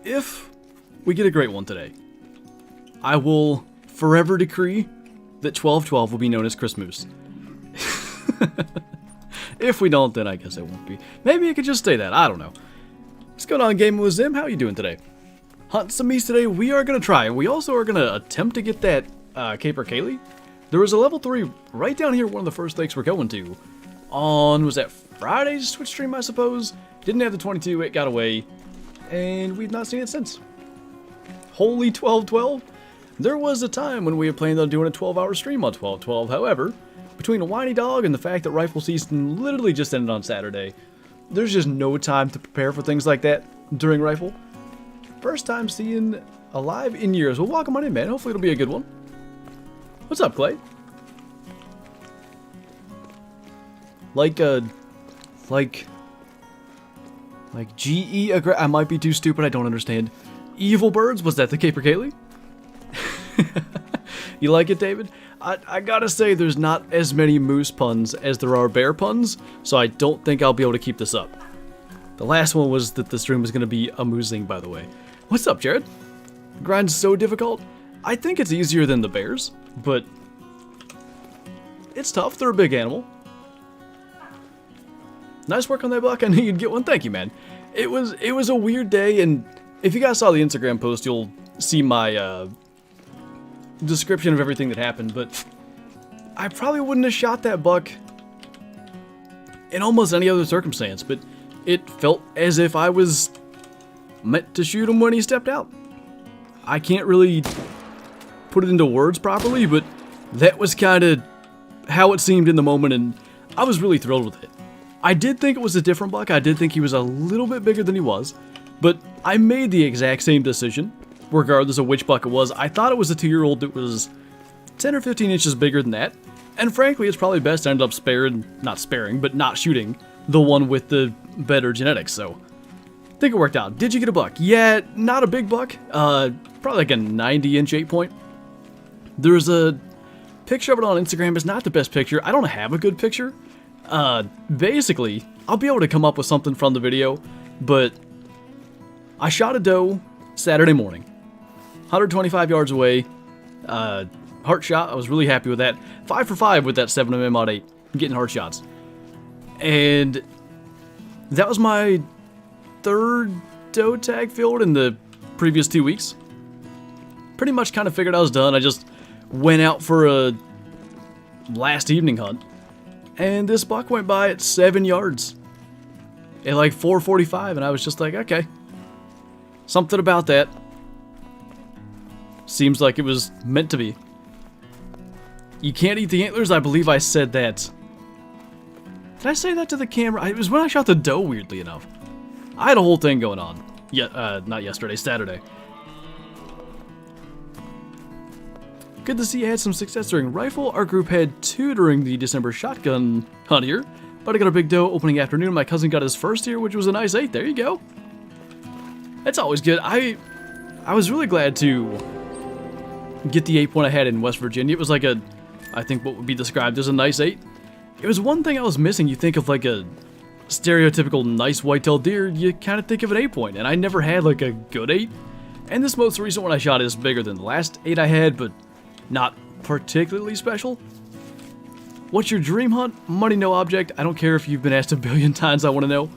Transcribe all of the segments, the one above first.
if we get a great one today, I will forever decree that 1212 will be known as ChristMoose. If we don't, then I guess it won't be. Maybe it could just stay that. I don't know. What's going on, Gaming with Zim? How are you doing today? Hunting some meats today. We are going to try, and we also are going to attempt to get that Caper Kaylee. There was a level 3 right down here, one of the first lakes we're going to. On, was that Friday's Twitch stream, I suppose? Didn't have the 22, it got away. And we've not seen it since. Holy 1212. There was a time when we had planned on doing a 12-hour stream on 1212. However, between a whiny dog and the fact that rifle season literally just ended on Saturday, there's just no time to prepare for things like that during rifle. First time seeing a live in years. Well, welcome on in, man. Hopefully it'll be a good one. What's up, Clay? Like GE, I might be too stupid, I don't understand. Evil Birds, was that the Caper Kaylee? You like it, David? I gotta say, there's not as many moose puns as there are bear puns, so I don't think I'll be able to keep this up. The last one was that the stream was gonna be amusing, by the way. What's up, Jared? Grind's so difficult. I think it's easier than the bears, but it's tough. They're a big animal. Nice work on that buck. I knew you'd get one. Thank you, man. It was a weird day, and if you guys saw the Instagram post, you'll see my description of everything that happened, but I probably wouldn't have shot that buck in almost any other circumstance, but it felt as if I was meant to shoot him when he stepped out. I can't really put it into words properly, but that was kind of how it seemed in the moment, and I was really thrilled with it. I did think it was a different buck. I did think he was a little bit bigger than he was, but I made the exact same decision, regardless of which buck it was. I thought it was a 2-year-old that was 10 or 15 inches bigger than that, and frankly, it's probably best to end up not shooting the one with the better genetics, so I think it worked out. Did you get a buck? Yeah, not a big buck, probably like a 90-inch 8-point. There's a picture of it on Instagram. It's not the best picture. I don't have a good picture. Basically, I'll be able to come up with something from the video, but I shot a doe Saturday morning, 125 yards away, heart shot. I was really happy with that. 5 for 5 with that 7mm mod 8, getting heart shots. And that was my 3rd doe tag field in the previous 2 weeks. Pretty much kind of figured I was done. I just went out for a last evening hunt, and this buck went by at 7 yards at like 4:45, and I was just like, okay, something about that seems like it was meant to be. You can't eat the antlers. I believe I said that. Did I say that to the camera? It was when I shot the doe, weirdly enough. I had a whole thing going on. Not yesterday, Saturday. Good to see you had some success during rifle. Our group had 2 during the December shotgun hunt here. But I got a big doe opening afternoon. My cousin got his first here, which was a nice 8. There you go. That's always good. I was really glad to get the 8-point I had in West Virginia. It was like I think what would be described as a nice 8. It was one thing I was missing. You think of like a stereotypical nice white-tailed deer, you kind of think of an 8-point, and I never had like a good 8. And this most recent one I shot is bigger than the last 8 I had, but not particularly special. What's your dream hunt? Money, no object. I don't care if you've been asked a billion times, I want to know.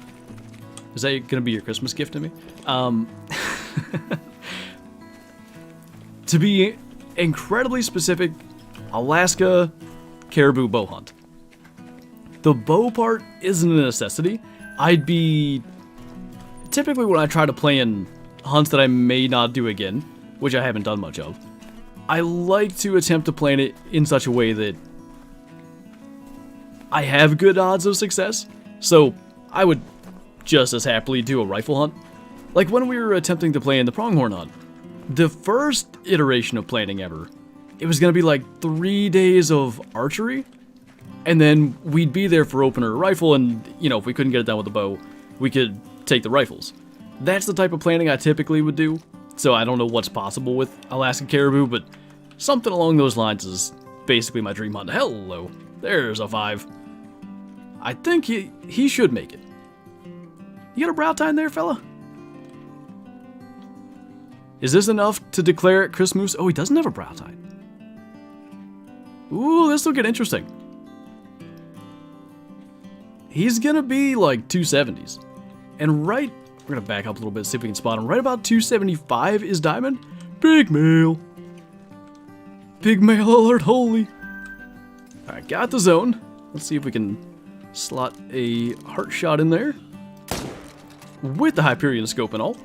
Is that going to be your Christmas gift to me? To be incredibly specific, Alaska caribou bow hunt. The bow part isn't a necessity. Typically when I try to plan hunts that I may not do again, which I haven't done much of, I like to attempt to plan it in such a way that I have good odds of success. So I would just as happily do a rifle hunt. Like when we were attempting to plan the pronghorn hunt, the first iteration of planning ever, it was going to be like 3 days of archery, and then we'd be there for opener rifle, and, you know, if we couldn't get it done with the bow, we could take the rifles. That's the type of planning I typically would do, so I don't know what's possible with Alaskan caribou, but something along those lines is basically my dream hunt. Hello, there's a 5. I think he should make it. You got a brow tine there, fella? Is this enough to declare it ChristMoose? Oh, he doesn't have a brow tine. Ooh, this will get interesting. He's gonna be like 270s. And right, we're gonna back up a little bit, see if we can spot him. Right about 275 is diamond. Big male. Big male alert, holy. Alright, got the zone. Let's see if we can slot a heart shot in there. With the Hyperion scope and all.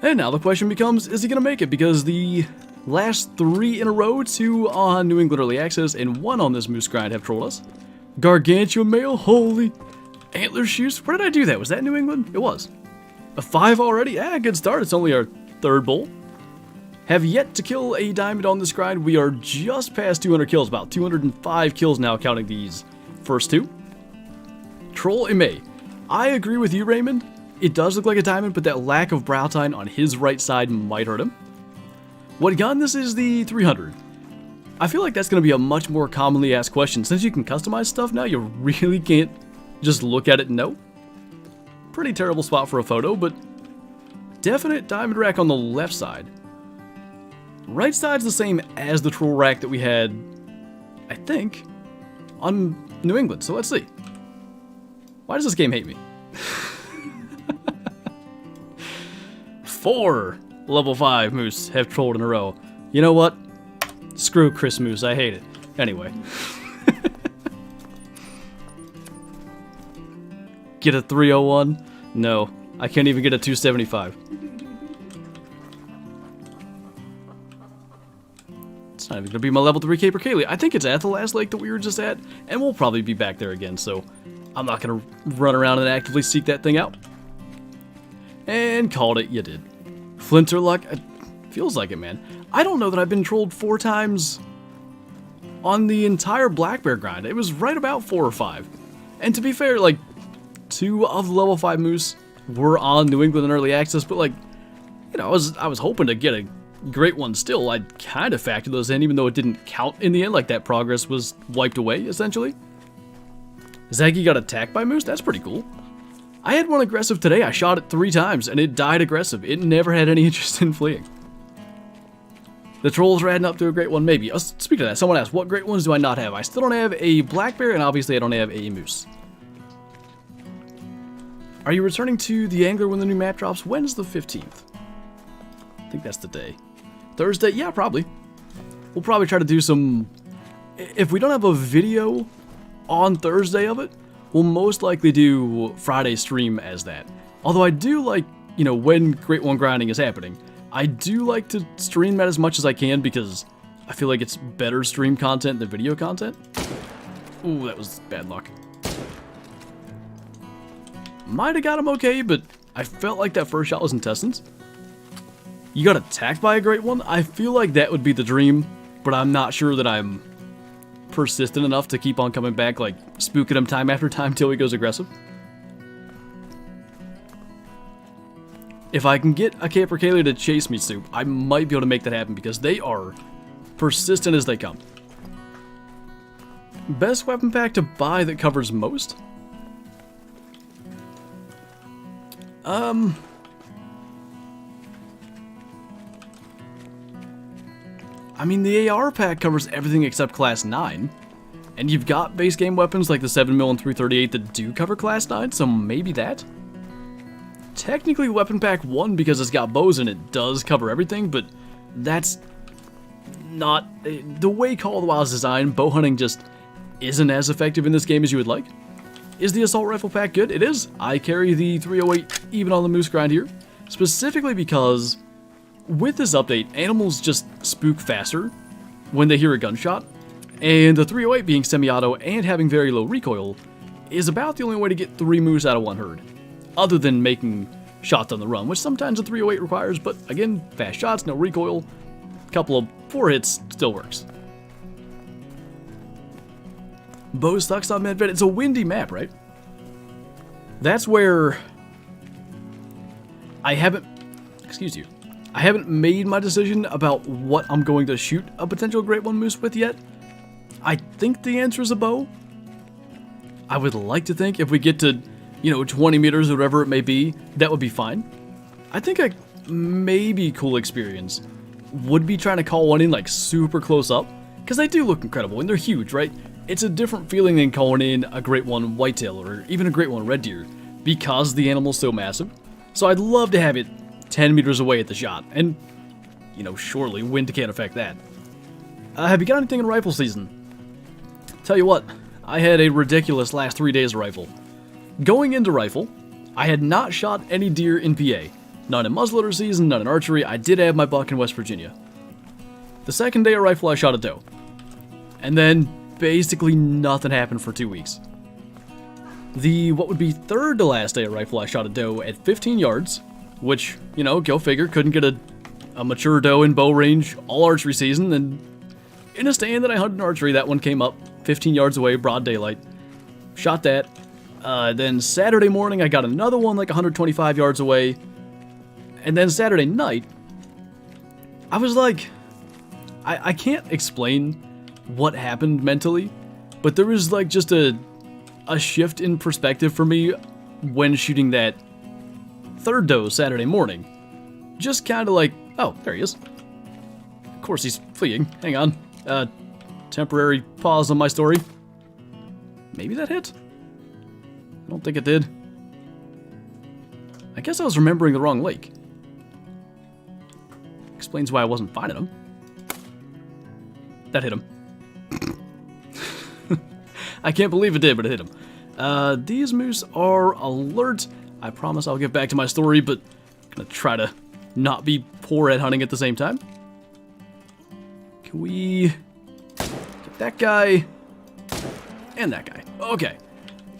And now the question becomes, is he gonna make it? Because the last 3 in a row, 2 on New England Early Access and 1 on this Moose Grind have trolled us. Gargantua male, holy. Antler shoes, where did I do that? Was that New England? It was. A 5 already? Ah, good start. It's only our 3rd bowl. Have yet to kill a diamond on this grind. We are just past 200 kills, about 205 kills now, counting these first 2. Troll a May. I agree with you, Raymond. It does look like a diamond, but that lack of brow tine on his right side might hurt him. What gun? This is the 300. I feel like that's going to be a much more commonly asked question. Since you can customize stuff now, you really can't just look at it and know. Pretty terrible spot for a photo, but definite diamond rack on the left side. Right side's the same as the troll rack that we had, I think, on New England. So let's see. Why does this game hate me? 4 level 5 moose have trolled in a row. You know what? Screw ChristMoose, I hate it. Anyway. Get a 301? No, I can't even get a 275. It's not even gonna be my level 3 Caper Kaylee. I think it's at the last lake that we were just at, and we'll probably be back there again, so I'm not gonna run around and actively seek that thing out. And called it, you did. Flinter luck, feels like it, man. I don't know that I've been trolled 4 times on the entire Black Bear grind. It was right about 4 or 5. And to be fair, like, 2 of the level 5 moose were on New England and Early Access, but like, you know, I was hoping to get a great one still. I'd kind of factored those in, even though it didn't count in the end, like that progress was wiped away, essentially. Zaggy got attacked by moose? That's pretty cool. I had one aggressive today. I shot it 3 times, and it died aggressive. It never had any interest in fleeing. The trolls are adding up to a great one, maybe. Speaking of that, someone asked, what great ones do I not have? I still don't have a black bear, and obviously I don't have a moose. Are you returning to the angler when the new map drops? When's the 15th? I think that's the day. Thursday? Yeah, probably. We'll probably try to do some... If we don't have a video on Thursday of it, we'll most likely do Friday stream as that. Although I do like, you know, when Great One grinding is happening, I do like to stream that as much as I can because I feel like it's better stream content than video content. Ooh, that was bad luck. Might have got him okay, but I felt like that first shot was intestines. You got attacked by a Great One? I feel like that would be the dream, but I'm not sure that I'm persistent enough to keep on coming back, like spooking him time after time till he goes aggressive. If I can get a Caper Kaylee to chase me, Soup, I might be able to make that happen because they are persistent as they come. Best weapon pack to buy that covers most? I mean, the AR pack covers everything except Class 9. And you've got base game weapons like the 7mm and 338 that do cover Class 9, so maybe that? Technically Weapon Pack 1 because it's got bows and it does cover everything, but that's not... The way Call of the Wild is designed, bow hunting just isn't as effective in this game as you would like. Is the Assault Rifle pack good? It is. I carry the 308 even on the Moose grind here, specifically because with this update, animals just spook faster when they hear a gunshot, and the 308 being semi-auto and having very low recoil is about the only way to get 3 moose out of 1 herd, other than making shots on the run, which sometimes the 308 requires, but again, fast shots, no recoil, couple of 4 hits still works. Bow sucks on Medved. It's a windy map, right? That's where I haven't made my decision about what I'm going to shoot a potential Great One Moose with yet. I think the answer is a bow. I would like to think if we get to, you know, 20 meters or whatever it may be, that would be fine. I think maybe cool experience would be trying to call one in like super close up, because they do look incredible and they're huge, right? It's a different feeling than calling in a great one whitetail or even a great one red deer, because the animal's so massive. So I'd love to have it 10 meters away at the shot, and, you know, surely wind can't affect that. Have you got anything in rifle season? Tell you what, I had a ridiculous last 3 days of rifle. Going into rifle, I had not shot any deer in PA. None in muzzleloader season, none in archery. I did have my buck in West Virginia. The second day of rifle, I shot a doe. And then basically nothing happened for 2 weeks. The what would be third to last day of rifle, I shot a doe at 15 yards, which, you know, go figure, couldn't get a mature doe in bow range all archery season, and in a stand that I hunted in archery, that one came up 15 yards away, broad daylight. Shot that. Then Saturday morning, I got another one like 125 yards away. And then Saturday night, I was like, I can't explain what happened mentally, but there was like just a shift in perspective for me when shooting that third doe Saturday morning. Just kind of like, oh, there he is. Of course he's fleeing. Hang on. Temporary pause on my story. Maybe that hit? I don't think it did. I guess I was remembering the wrong lake. Explains why I wasn't finding him. That hit him. I can't believe it did, but it hit him. These moose are alert. I promise I'll get back to my story, but I'm gonna try to not be poor at hunting at the same time. Can we get that guy and that guy? Okay,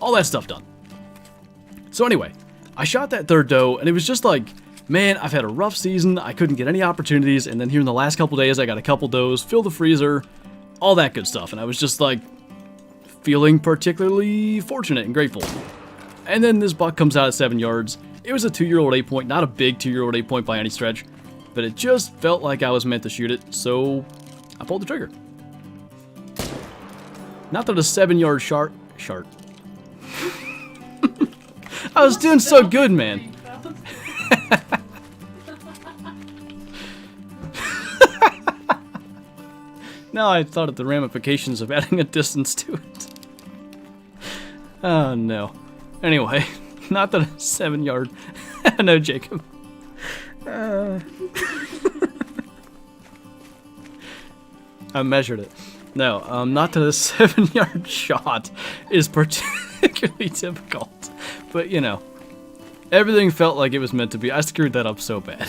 all that stuff done. So anyway, I shot that third doe, and it was just like, man, I've had a rough season, I couldn't get any opportunities, and then here in the last couple days, I got a couple does, filled the freezer, all that good stuff, and I was just like, feeling particularly fortunate and grateful. And then this buck comes out at 7 yards. It was a 2-year-old 8-point, not a big 2-year-old 8-point by any stretch, but it just felt like I was meant to shoot it, so I pulled the trigger. Not that a 7-yard shark. I was doing so good, man. Now I thought of the ramifications of adding a distance to it. Oh no. Anyway, not that a 7-yard. No, Jacob. I measured it. No, not that a 7-yard shot is particularly difficult. But, you know, everything felt like it was meant to be. I screwed that up so bad.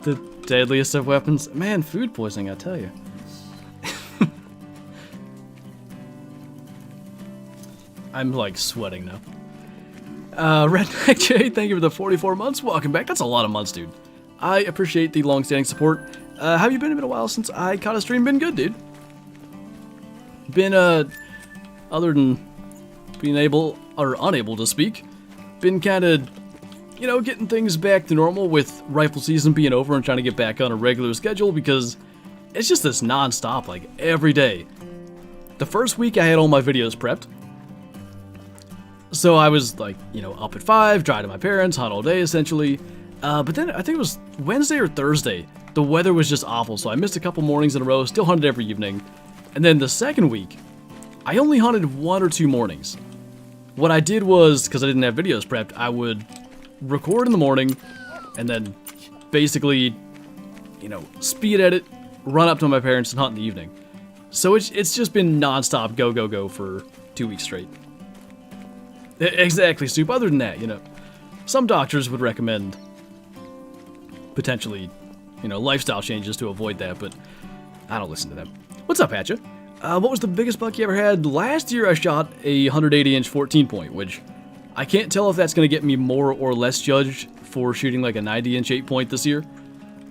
The deadliest of weapons. Man, food poisoning, I tell you. I'm, like, sweating now. RedneckJay, thank you for the 44 months. Welcome back. That's a lot of months, dude. I appreciate the long-standing support. Have you been? It's been a while since I caught a stream. Been good, dude. Been, other than being able or unable to speak, been kind of, you know, getting things back to normal with rifle season being over and trying to get back on a regular schedule, because it's just this non-stop, like, every day. The first week I had all my videos prepped, so I was, like, you know, up at 5, drive to my parents, hunt all day, essentially. But then, I think it was Wednesday or Thursday, the weather was just awful, so I missed a couple mornings in a row, still hunted every evening. And then the second week, I only hunted 1 or 2 mornings. What I did was, because I didn't have videos prepped, I would record in the morning, and then basically, you know, speed edit, run up to my parents, and hunt in the evening. So it's just been non-stop go, go, go for 2 weeks straight. Exactly, Soup. Other than that, you know, some doctors would recommend potentially, you know, lifestyle changes to avoid that, but I don't listen to them. What's up, Hatcha? What was the biggest buck you ever had? Last year I shot a 180-inch 14-point, which I can't tell if that's going to get me more or less judged for shooting like a 90-inch 8-point this year.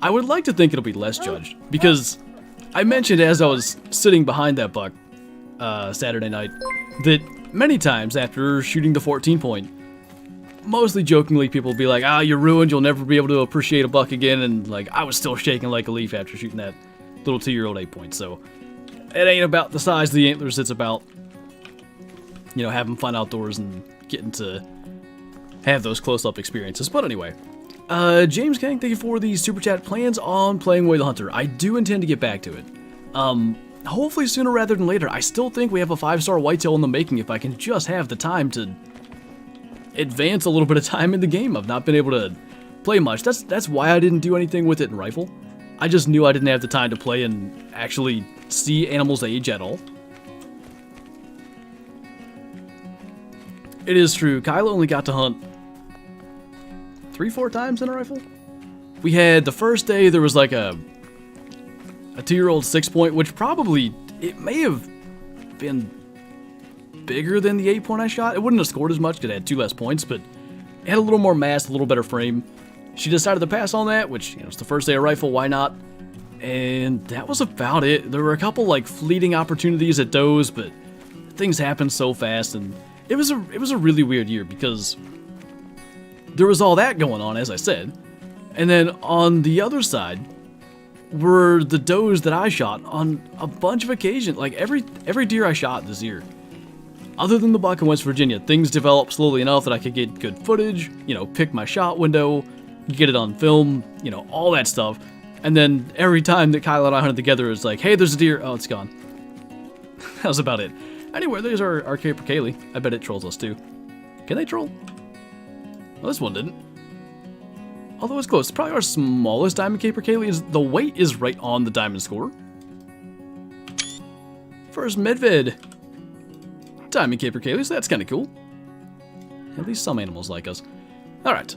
I would like to think it'll be less judged, because I mentioned as I was sitting behind that buck Saturday night that many times after shooting the 14-point, mostly jokingly, people will be like, ah, you're ruined, you'll never be able to appreciate a buck again, and like, I was still shaking like a leaf after shooting that little 2-year-old 8-point, so it ain't about the size of the antlers, it's about, you know, having fun outdoors and getting to have those close-up experiences. But anyway, James Kane, thank you for the super chat. Plans on playing Way the Hunter. I do intend to get back to it. Hopefully sooner rather than later. I still think we have a 5-star whitetail in the making if I can just have the time to advance a little bit of time in the game. I've not been able to play much. That's why I didn't do anything with it in rifle. I just knew I didn't have the time to play and actually see animals age at all. It is true. Kyla only got to hunt 3-4 times in a rifle. We had the first day, there was like a 2-year-old 6-point, which probably, it may have been bigger than the 8-point I shot. It wouldn't have scored as much because it had 2 less points, but it had a little more mass, a little better frame. She decided to pass on that, which, you know, it's the first day of rifle, why not? And that was about it. There were a couple like fleeting opportunities at does, but things happened so fast, and it was a really weird year because there was all that going on, as I said, and then on the other side were the does that I shot on a bunch of occasions. Like every deer I shot this year, other than the buck in West Virginia, things developed slowly enough that I could get good footage, you know, pick my shot window, get it on film, you know, all that stuff. And then every time that Kyle and I hunted together, it's like, hey, there's a deer. Oh, it's gone. That was about it. Anyway, there's our capercaillie. I bet it trolls us too. Can they troll? Well, this one didn't. Although it's close. It's probably our smallest diamond capercaillie. The weight is right on the diamond score. First Medved diamond capercaillie, so that's kind of cool. At least some animals like us. Alright.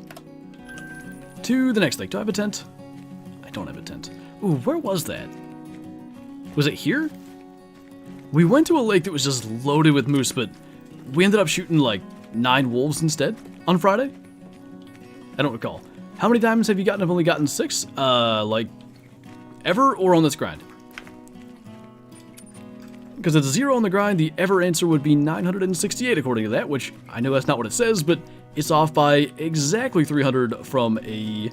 To the next lake. Do I have a tent? I don't have a tent. Ooh, where was that? Was it here? We went to a lake that was just loaded with moose, but we ended up shooting like 9 wolves instead on Friday. I don't recall. How many diamonds have you gotten? I've only gotten 6. Like, ever or on this grind? Because it's 0 on the grind, the ever answer would be 968 according to that, which I know that's not what it says, but it's off by exactly 300 from a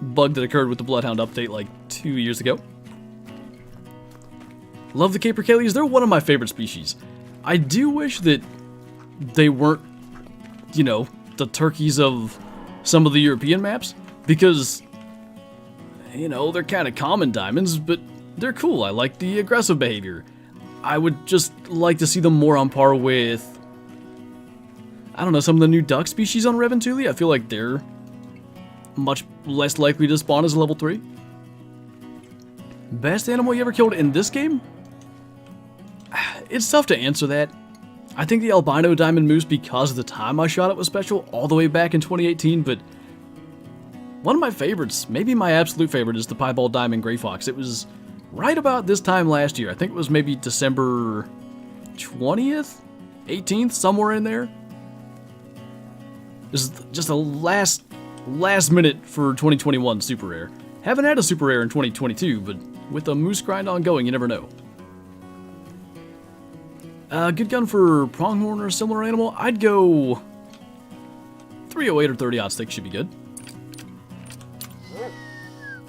bug that occurred with the Bloodhound update like 2 years ago. Love the capercaillies. They're one of my favorite species. I do wish that they weren't, you know, the turkeys of some of the European maps, because, you know, they're kind of common diamonds, but they're cool. I like the aggressive behavior. I would just like to see them more on par with, I don't know, some of the new duck species on Reventuli. I feel like they're much less likely to spawn as a level 3. Best animal you ever killed in this game? It's tough to answer that. I think the albino diamond moose, because of the time I shot it, was special all the way back in 2018, but one of my favorites, maybe my absolute favorite, is the piebald diamond gray fox. It was right about this time last year. I think it was maybe December 20th, 18th, somewhere in there. This is just a last minute for 2021 super rare. Haven't had a super rare in 2022, but with a moose grind ongoing, you never know. Good gun for pronghorn or a similar animal. I'd go 308 or 30-aught stick should be good.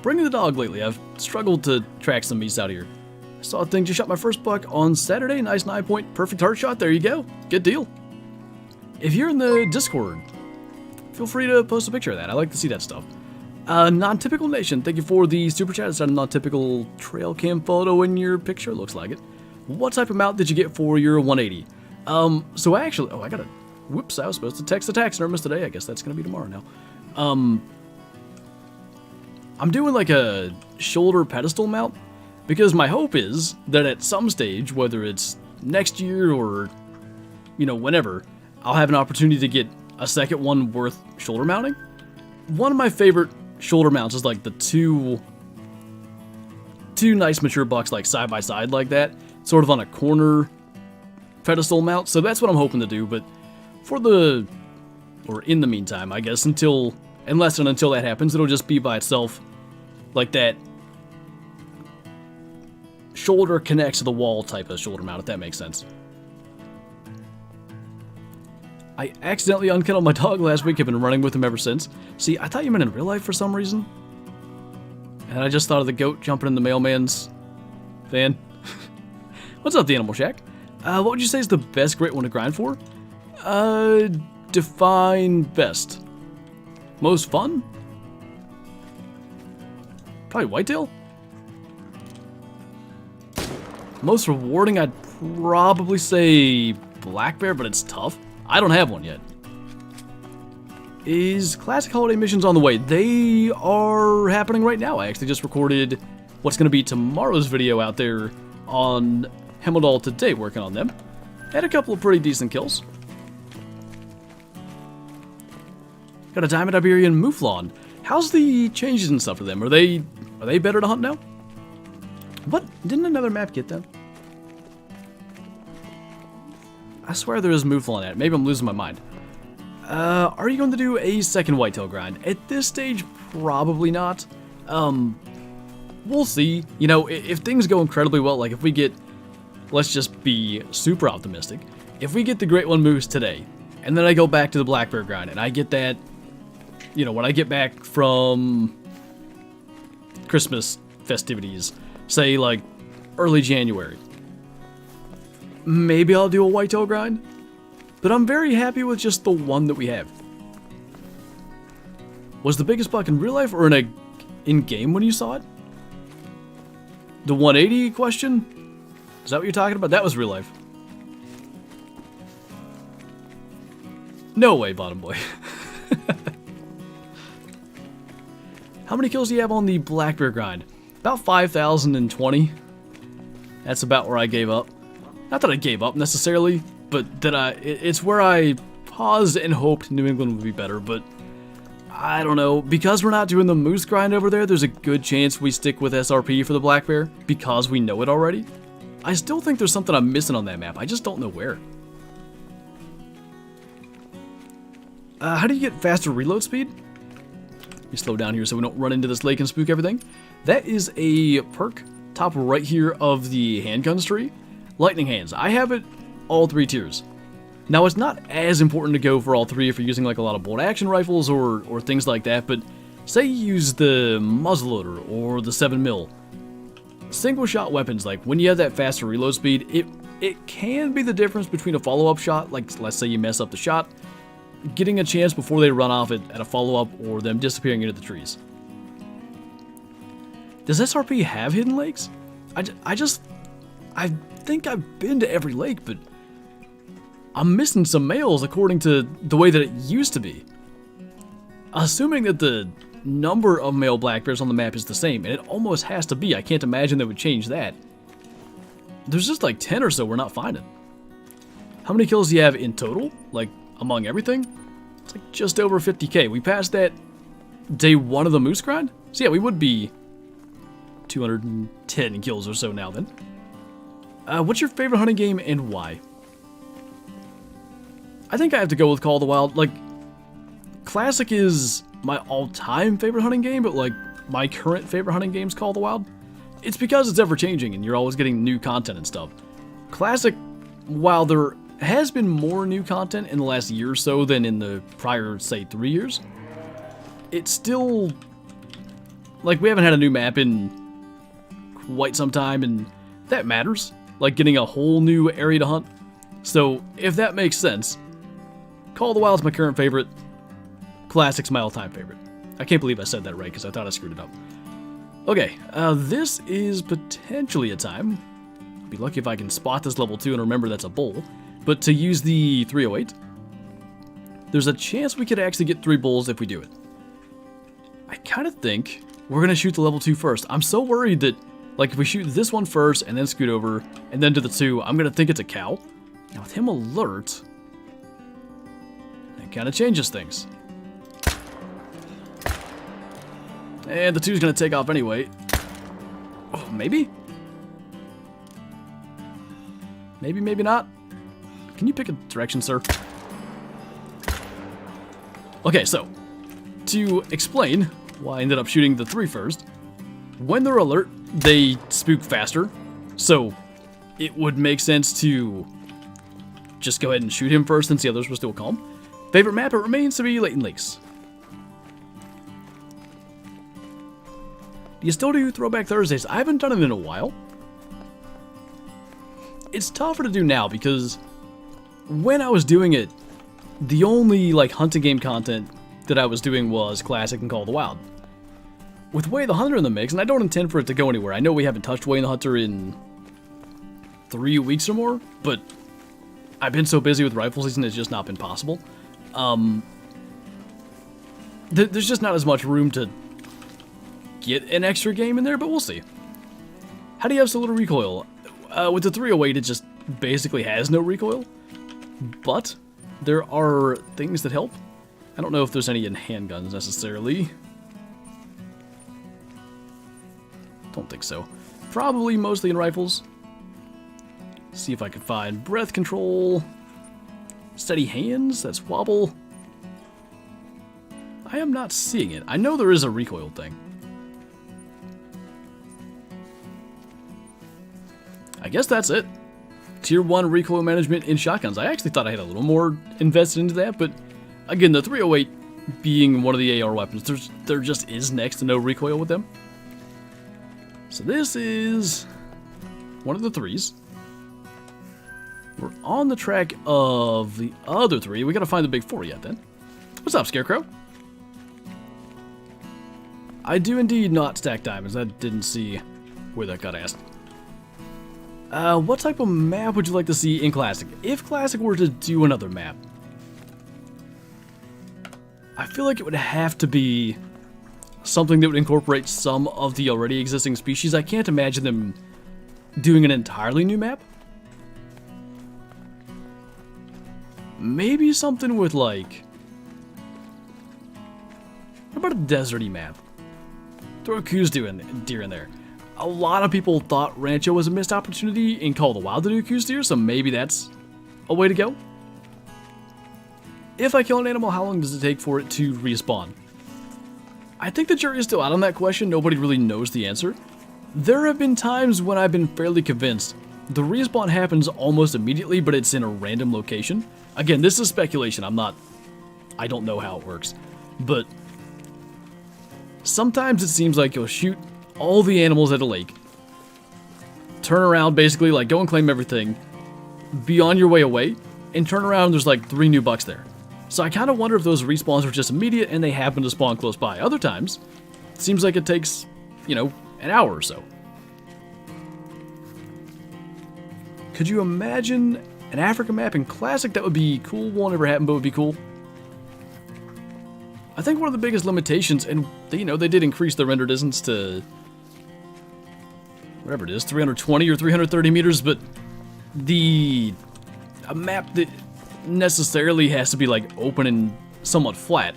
Bringing the dog lately. I've struggled to track some meats out here. I saw a thing, just shot my first buck on Saturday. Nice 9-point, perfect heart shot. There you go. Good deal. If you're in the Discord, feel free to post a picture of that. I like to see that stuff. Non-typical nation, thank you for the super chat. It's a non-typical trail cam photo in your picture. Looks like it. What type of mount did you get for your 180? So actually, I gotta, whoops, I was supposed to text the taxidermist today. I guess that's gonna be tomorrow now. I'm doing like a shoulder pedestal mount, because my hope is that at some stage, whether it's next year or, you know, whenever, I'll have an opportunity to get a second one worth shoulder mounting. One of my favorite shoulder mounts is like the two nice mature bucks like side by side like that, sort of on a corner pedestal mount. So that's what I'm hoping to do, but in the meantime, I guess, unless and until that happens, it'll just be by itself, like that shoulder connects to the wall type of shoulder mount, if that makes sense. I accidentally unkenneled my dog last week. I've been running with him ever since. See, I thought you meant in real life for some reason. And I just thought of the goat jumping in the mailman's van. What's up, the Animal Shack? What would you say is the best great one to grind for? Define best. Most fun? Probably whitetail? Most rewarding, I'd probably say black bear, but it's tough. I don't have one yet. Is Classic Holiday Missions on the way? They are happening right now. I actually just recorded what's going to be tomorrow's video out there on Hemmeldall today, working on them. Had a couple of pretty decent kills. Got a Diamond Iberian Mouflon. How's the changes and stuff for them? Are they better to hunt now? What? Didn't another map get them? I swear there is Mouflon at it. Maybe I'm losing my mind. Are you going to do a second whitetail grind? At this stage, probably not. We'll see. You know, if things go incredibly well, like if we get, let's just be super optimistic. If we get the Great One Moose today, and then I go back to the black bear grind, and I get that, you know, when I get back from Christmas festivities, say like early January, maybe I'll do a whitetail grind. But I'm very happy with just the one that we have. Was the biggest buck in real life or in game when you saw it? The 180 question? Is that what you're talking about? That was real life. No way, bottom boy. How many kills do you have on the black bear grind? About 5,020. That's about where I gave up. Not that I gave up necessarily, but that it's where I paused and hoped New England would be better, but I don't know. Because we're not doing the moose grind over there, there's a good chance we stick with SRP for the black bear, because we know it already. I still think there's something I'm missing on that map, I just don't know where. How do you get faster reload speed? You slow down here so we don't run into this lake and spook everything. That is a perk, top right here of the handguns tree. Lightning hands. I have it all 3 tiers. Now, it's not as important to go for all 3 if you're using like a lot of bolt action rifles or things like that, but say you use the muzzleloader or the 7mm. Single shot weapons, like when you have that faster reload speed, it can be the difference between a follow-up shot, like let's say you mess up the shot, getting a chance before they run off at a follow-up or them disappearing into the trees. Does SRP have hidden lakes? I think I've been to every lake, but I'm missing some males according to the way that it used to be. Assuming that the number of male black bears on the map is the same, and it almost has to be. I can't imagine they would change that. There's just like 10 or so we're not finding. How many kills do you have in total? Like, among everything? It's like just over 50k. We passed that day 1 of the moose grind? So yeah, we would be 210 kills or so now then. What's your favorite hunting game and why? I think I have to go with Call of the Wild. Like, Classic is my all-time favorite hunting game, but like, my current favorite hunting game is Call of the Wild. It's because it's ever-changing and you're always getting new content and stuff. Classic, while there has been more new content in the last year or so than in the prior, say, 3 years, it's still, like, we haven't had a new map in quite some time, and that matters. Like getting a whole new area to hunt. So, if that makes sense, Call of the Wild's my current favorite, Classic's my all-time favorite. I can't believe I said that right, because I thought I screwed it up. Okay, this is potentially a time, I'll be lucky if I can spot this level 2 and remember that's a bull, but to use the 308, there's a chance we could actually get 3 bulls if we do it. I kind of think we're going to shoot the level 2 first. I'm so worried that, like, if we shoot this one first and then scoot over and then to the 2, I'm going to think it's a cow. Now, with him alert, that kind of changes things. And the 2's going to take off anyway. Oh, maybe? Maybe, maybe not. Can you pick a direction, sir? Okay, so, to explain why I ended up shooting the 3 first, when they're alert, they spook faster, so it would make sense to just go ahead and shoot him first since the others were still calm. Favorite map, it remains to be Leighton Lakes. Do you still do Throwback Thursdays? I haven't done it in a while. It's tougher to do now because when I was doing it, the only like hunting game content that I was doing was Classic and Call of the Wild. With Way the Hunter in the mix, and I don't intend for it to go anywhere. I know we haven't touched Way the Hunter in 3 weeks or more, but I've been so busy with rifle season, it's just not been possible. There's just not as much room to get an extra game in there, but we'll see. How do you have so little recoil? With the 308, it just basically has no recoil, but there are things that help. I don't know if there's any in handguns necessarily. Don't think so. Probably mostly in rifles. See if I can find breath control. Steady hands, that's wobble. I am not seeing it. I know there is a recoil thing. I guess that's it. Tier 1 recoil management in shotguns. I actually thought I had a little more invested into that, but again, the 308 being one of the AR weapons, there just is next to no recoil with them. So this is one of the 3s. We're on the track of the other 3. We gotta find the big 4 yet then. What's up, Scarecrow? I do indeed not stack diamonds. I didn't see where that got asked. What type of map would you like to see in Classic? If Classic were to do another map, I feel like it would have to be something that would incorporate some of the already existing species. I can't imagine them doing an entirely new map. Maybe something with like... What about a deserty map? Throw a Coos deer in there. A lot of people thought Rancho was a missed opportunity in Call of the Wild to do Coos deer, so maybe that's a way to go. If I kill an animal, how long does it take for it to respawn? I think the jury is still out on that question. Nobody really knows the answer. There have been times when I've been fairly convinced the respawn happens almost immediately, but it's in a random location. Again, this is speculation. I don't know how it works. But sometimes it seems like you'll shoot all the animals at a lake, turn around basically, like go and claim everything, be on your way away, and turn around and there's like 3 new bucks there. So I kind of wonder if those respawns are just immediate and they happen to spawn close by. Other times, it seems like it takes, you know, an hour or so. Could you imagine an Africa map in Classic? That would be cool. Won't ever happen, but would be cool. I think one of the biggest limitations, and you know, they did increase the render distance to whatever it is, 320 or 330 meters, but a map that necessarily has to be like open and somewhat flat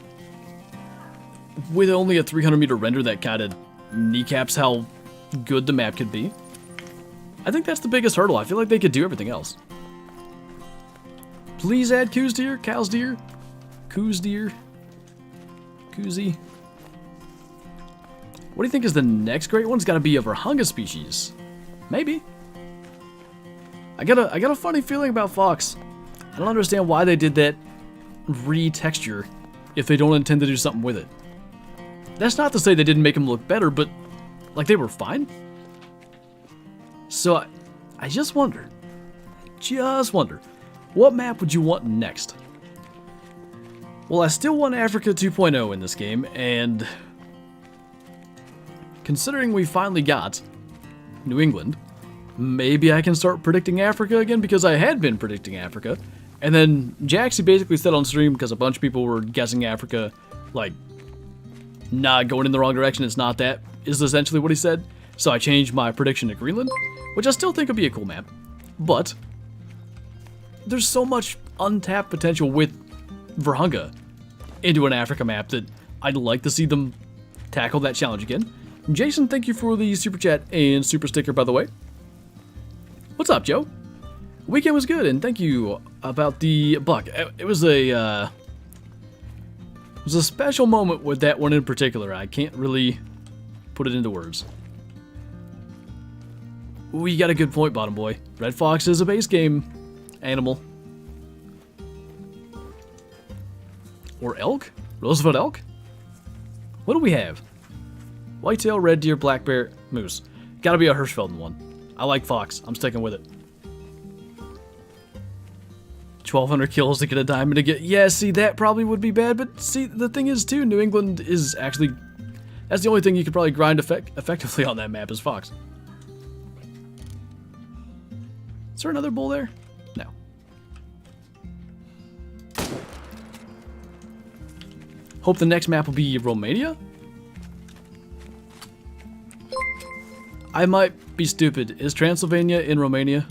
with only a 300 meter render that kind of kneecaps how good the map could be. I think that's the biggest hurdle. I feel like they could do everything else. Please add Coos deer, cows deer, Coos deer, Koozie. What do you think is the next great one? It's got to be a Virunga species. Maybe. I got a funny feeling about Fox. I don't understand why they did that retexture if they don't intend to do something with it. That's not to say they didn't make them look better, but like they were fine. So I just wonder, what map would you want next? Well, I still want Africa 2.0 in this game, and considering we finally got New England, maybe I can start predicting Africa again, because I had been predicting Africa. And then Jaxy basically said on stream, because a bunch of people were guessing Africa, like, not going in the wrong direction, it's not that, is essentially what he said. So I changed my prediction to Greenland, which I still think would be a cool map. But there's so much untapped potential with Virunga into an Africa map that I'd like to see them tackle that challenge again. Jason, thank you for the super chat and super sticker, by the way. What's up, Joe? Weekend was good, and thank you about the buck. It was a special moment with that one in particular. I can't really put it into words. Ooh, you got a good point, Bottom Boy. Red Fox is a base game animal. Or elk? Roosevelt elk? What do we have? Whitetail, red deer, black bear, moose. Gotta be a Hirschfelden one. I like fox. I'm sticking with it. 1,200 kills to get a diamond to get... Yeah, see, that probably would be bad, but see, the thing is, too, New England is actually... That's the only thing you could probably grind effectively on that map is Fox. Is there another bull there? No. Hope the next map will be Romania? I might be stupid. Is Transylvania in Romania?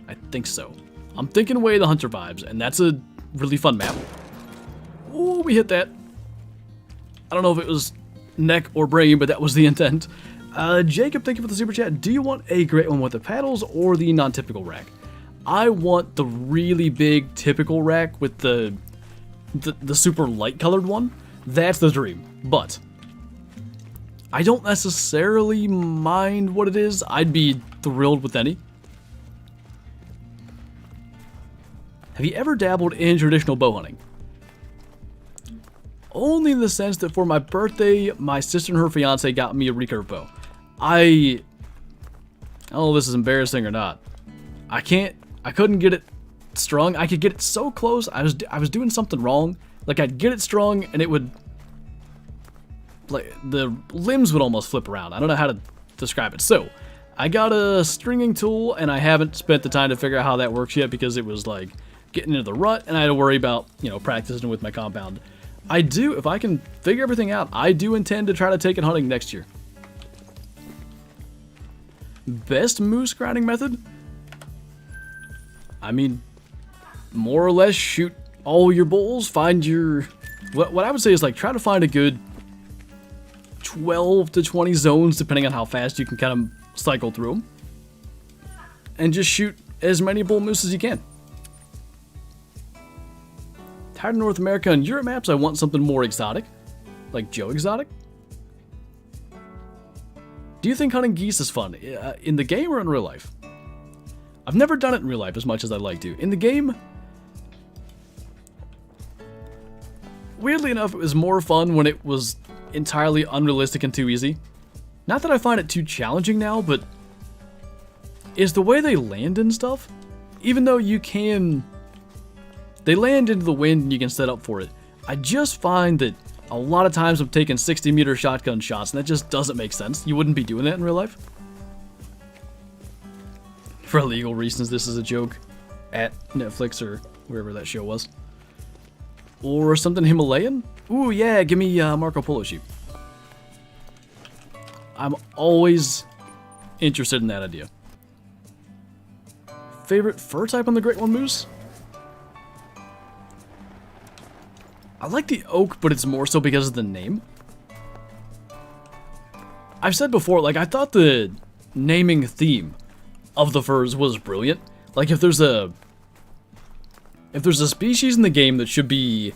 I think so. I'm thinking Way of the Hunter vibes, and that's a really fun map. Ooh, we hit that. I don't know if it was neck or brain, but that was the intent. Jacob, thank you for the super chat. Do you want a great one with the paddles or the non-typical rack? I want the really big typical rack with the super light colored one. That's the dream. But I don't necessarily mind what it is. I'd be thrilled with any. Have you ever dabbled in traditional bow hunting? Only in the sense that for my birthday, my sister and her fiance got me a recurve bow. I don't know if this is embarrassing or not. I couldn't get it strung. I could get it so close. I was doing something wrong. Like, I'd get it strung and it would, like, the limbs would almost flip around. I don't know how to describe it. So I got a stringing tool and I haven't spent the time to figure out how that works yet because it was like getting into the rut and I had to worry about, you know, practicing with my compound. I do, if I can figure everything out, I do intend to try to take it hunting next year. Best moose grinding method? I mean, more or less shoot all your bulls, find your... What I would say is, like, try to find a good 12 to 20 zones, depending on how fast you can kind of cycle through them. And just shoot as many bull moose as you can. Tired of North America and Europe maps, I want something more exotic. Like Joe Exotic. Do you think hunting geese is fun? In the game or in real life? I've never done it in real life as much as I'd like to. In the game, weirdly enough, it was more fun when it was entirely unrealistic and too easy. Not that I find it too challenging now, but is the way they land and stuff, even though you can... They land into the wind and you can set up for it. I just find that a lot of times I'm taking 60-meter shotgun shots and that just doesn't make sense. You wouldn't be doing that in real life. For legal reasons, this is a joke at Netflix or wherever that show was. Or something Himalayan? Ooh, yeah, give me Marco Polo sheep. I'm always interested in that idea. Favorite fur type on the Great One Moose? I like the oak, but it's more so because of the name. I've said before, like, I thought the naming theme of the furs was brilliant. Like, if there's a species in the game that should be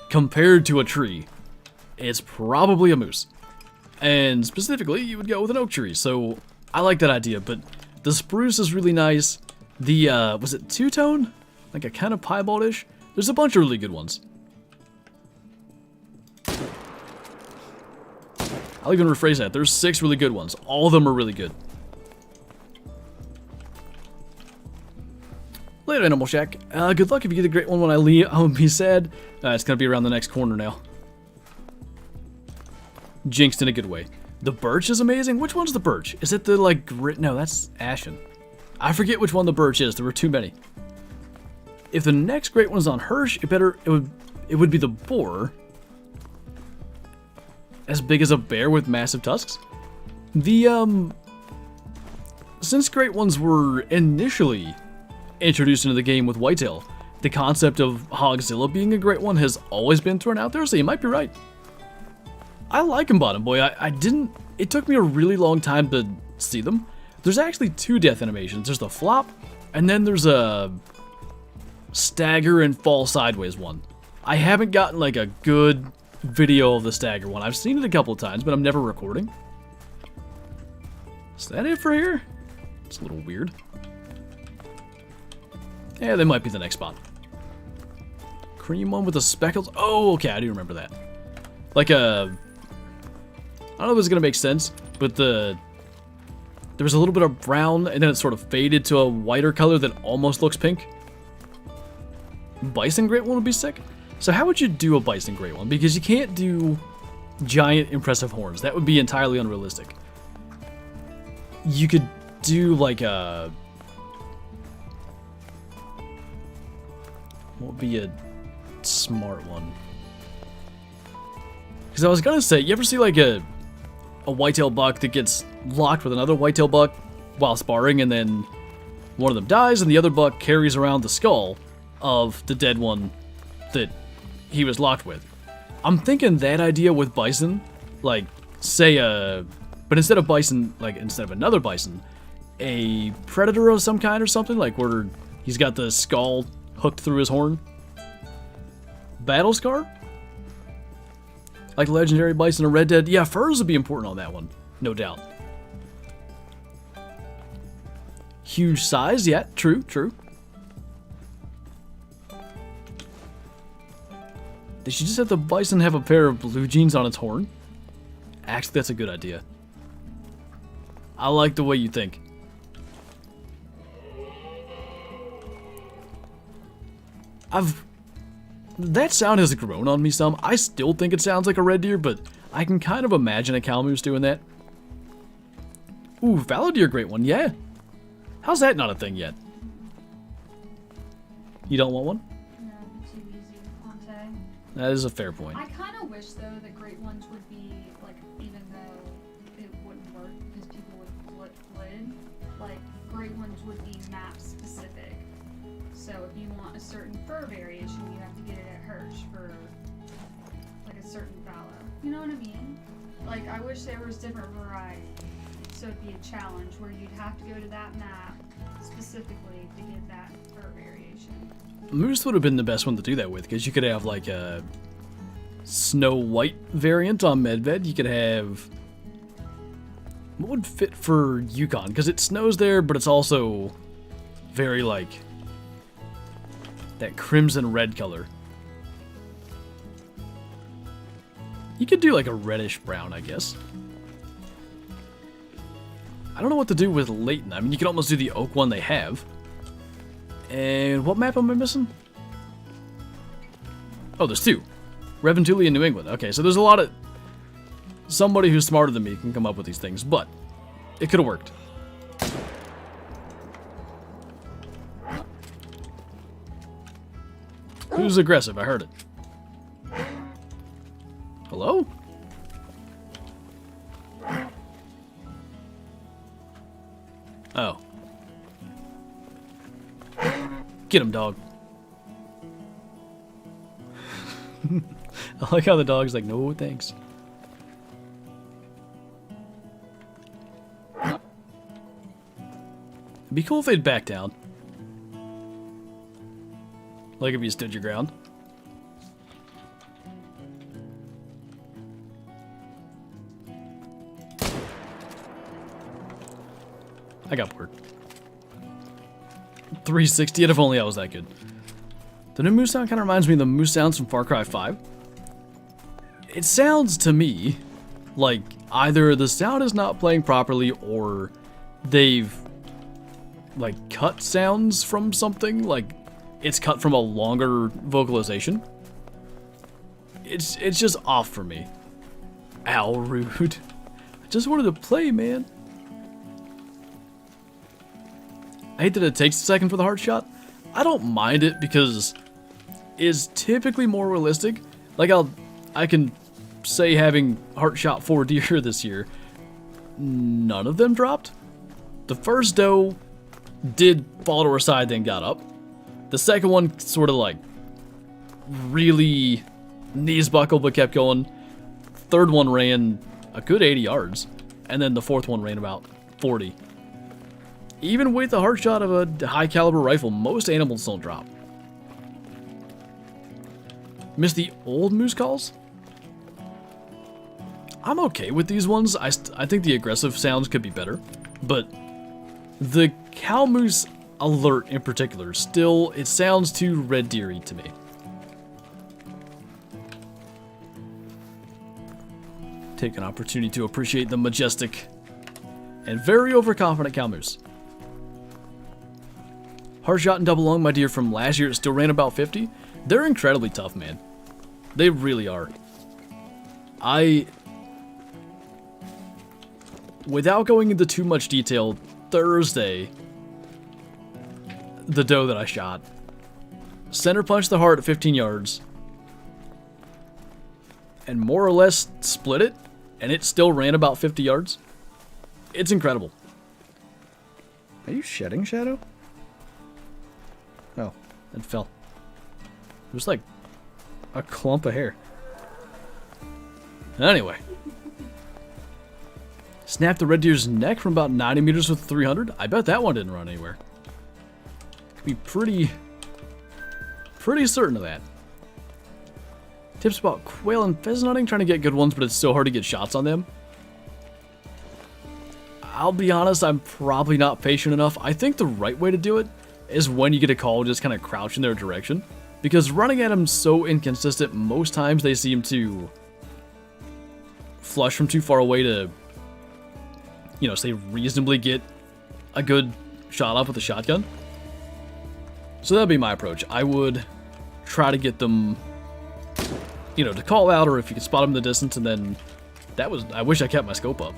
compared to a tree, it's probably a moose. And specifically, you would go with an oak tree, so I like that idea, but the spruce is really nice. The, was it two-tone? Like a kind of piebald-ish? There's a bunch of really good ones. I'll even rephrase that. There's 6 really good ones. All of them are really good. Later, Animal Shack. Good luck if you get a great one when I leave. I won't be sad. It's gonna be around the next corner now. Jinxed in a good way. The birch is amazing. Which one's the birch? Is it the, like, grit? No, that's ashen. I forget which one the birch is. There were too many. If the next great one's on Hirsch, it would be the boar. As big as a bear with massive tusks. The, since great ones were initially introduced into the game with whitetail, the concept of Hogzilla being a great one has always been thrown out there, so you might be right. I like them, Bottom Boy. I didn't... It took me a really long time to see them. There's actually 2 death animations. There's the flop, and then there's a stagger and fall sideways one. I haven't gotten, like, a good video of the stagger one. I've seen it a couple of times, but I'm never recording. Is that it for here? It's a little weird. Yeah, they might be the next spot. Cream one with the speckles. Oh, okay, I do remember that. Like a... I don't know if it's gonna make sense, but the There was a little bit of brown, and then it sort of faded to a whiter color that almost looks pink. Bison Great One would be sick. So how would you do a Bison Great One? Because you can't do giant impressive horns. That would be entirely unrealistic. You could do like a... What would be a smart one? Because I was gonna say, you ever see like a whitetail buck that gets locked with another whitetail buck while sparring, and then one of them dies and the other buck carries around the skull of the dead one that he was locked with? I'm thinking that idea with bison, like say but instead of bison, like instead of another bison, a predator of some kind or something, like where he's got the skull hooked through his horn. Battle scar? Like legendary bison or Red Dead. Yeah, furs would be important on that one, no doubt. Huge size, yeah, true. They should just have the bison have a pair of blue jeans on its horn. Actually, that's a good idea. I like the way you think. That sound has grown on me some. I still think it sounds like a red deer, but I can kind of imagine a cow moose doing that. Ooh, fallow deer, great one, yeah. How's that not a thing yet? You don't want one? No, too easy, Fonte. That is a fair point. I kind of wish, though, that great ones would be, like, even though it wouldn't work because people would flid, like, great ones would be map specific. So if you want a certain fur variation, you have to get it at Hirsch for, like, a certain fallow. You know what I mean? Like, I wish there was different variety. So it'd be a challenge where you'd have to go to that map specifically to get that fur variation. Moose would have been the best one to do that with, because you could have like a Snow White variant on Medved. You could have... What would fit for Yukon? Because it snows there, but it's also very like that crimson red color. You could do like a reddish brown, I guess. I don't know what to do with Layton. I mean, you can almost do the oak one they have. And what map am I missing? Oh, there's two. Reventuli and New England. Okay, so there's a lot of... Somebody who's smarter than me can come up with these things, but it could have worked. Who's aggressive? I heard it. Hello? Oh. Get him, dog. I like how the dog's like, no thanks. It'd be cool if they'd back down. Like if you stood your ground. I got bored. 360 it, if only I was that good. The new moose sound kind of reminds me of the moose sounds from Far Cry 5. It sounds to me like either the sound is not playing properly or they've like cut sounds from something, like it's cut from a longer vocalization. It's just off for me. Ow, rude. I just wanted to play, man. I hate that it takes a second for the heart shot. I don't mind it because it's typically more realistic. Like I can say having heart shot 4 deer this year, none of them dropped. The first doe did fall to her side, then got up. The second one sort of like really knees buckled but kept going. Third one ran a good 80 yards, and then the fourth one ran about 40. Even with the heart shot of a high caliber rifle, most animals don't drop. Miss the old moose calls? I'm okay with these ones. I think the aggressive sounds could be better, but the cow moose alert in particular, still, it sounds too red deer-y to me. Take an opportunity to appreciate the majestic and very overconfident ChristMoose. Hard shot and double lung, my deer, from last year, it still ran about 50. They're incredibly tough, man. They really are. Without going into too much detail, Thursday, the doe that I shot, center punched the heart at 15 yards, and more or less split it, and it still ran about 50 yards. It's incredible. Are you shedding, Shadow? Oh, it fell. It was like a clump of hair. Anyway. Snapped the red deer's neck from about 90 meters with 300. I bet that one didn't run anywhere. Be pretty certain of that. Tips about quail and pheasant hunting, trying to get good ones, but it's so hard to get shots on them. I'll be honest, I'm probably not patient enough. I think the right way to do it is when you get a call, just kind of crouch in their direction. Because running at them so inconsistent, most times they seem to flush from too far away to, you know, say reasonably get a good shot off with a shotgun. So that'd be my approach. I would try to get them, you know, to call out, or if you could spot them in the distance, and then I wish I kept my scope up.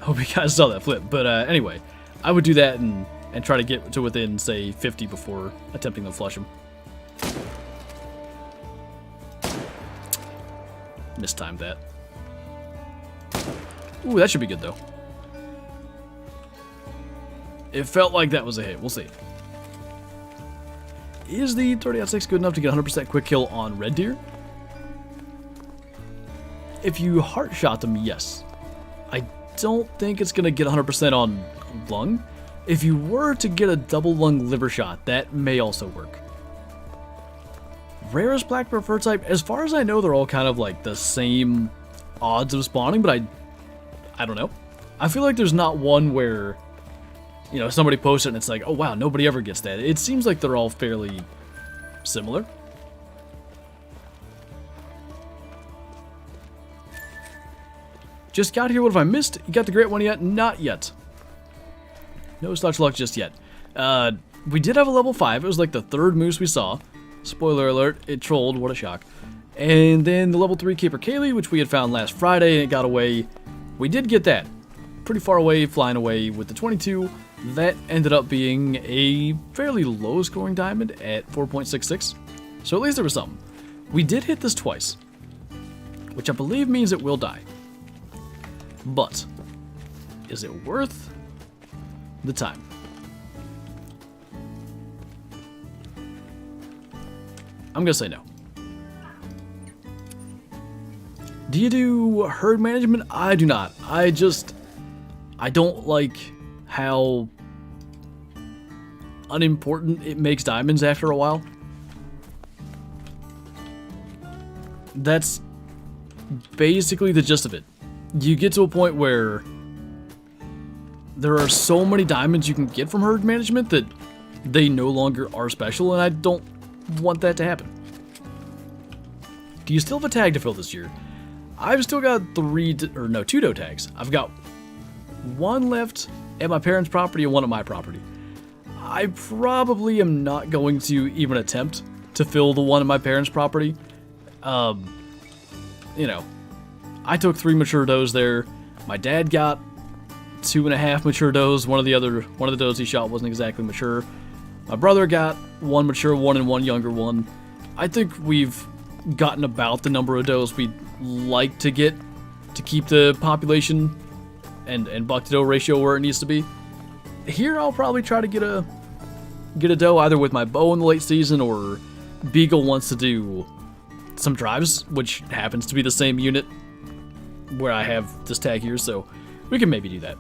I hope you guys saw that flip. But anyway, I would do that and try to get to within, say, 50 before attempting to flush them. Mistimed that. Ooh, that should be good, though. It felt like that was a hit. We'll see. Is the 30-06 good enough to get 100% quick kill on red deer? If you heart shot them, yes. I don't think it's going to get 100% on lung. If you were to get a double lung liver shot, that may also work. Rarest black preferred type, as far as I know, they're all kind of like the same odds of spawning, but I don't know. I feel like there's not one where, you know, somebody posts it and it's like, oh wow, nobody ever gets that. It seems like they're all fairly similar. Just got here, what have I missed? You got the great one yet? Not yet. No such luck just yet. We did have a level 5. It was like the third moose we saw. Spoiler alert, it trolled, what a shock. And then the level 3 Caper Kaylee, which we had found last Friday and it got away. We did get that. Pretty far away, flying away with the 22. That ended up being a fairly low scoring diamond at 4.66. So at least there was something. We did hit this twice, which I believe means it will die. But, is it worth the time? I'm gonna say no. Do you do herd management? I do not. I don't like how unimportant it makes diamonds after a while. That's basically the gist of it. You get to a point where there are so many diamonds you can get from herd management that they no longer are special, and I don't want that to happen. Do you still have a tag to fill this year? I've still got 2 doe tags. I've got 1 left at my parents' property and 1 at my property. I probably am not going to even attempt to fill the 1 at my parents' property. You know, I took 3 mature does there. My dad got 2.5 mature does. One of the does he shot wasn't exactly mature. My brother got 1 mature one and 1 younger one. I think we've gotten about the number of does we'd like to get to keep the population and buck to doe ratio where it needs to be. Here I'll probably try to get a doe either with my bow in the late season, or Beagle wants to do some drives, which happens to be the same unit where I have this tag here, so we can maybe do that.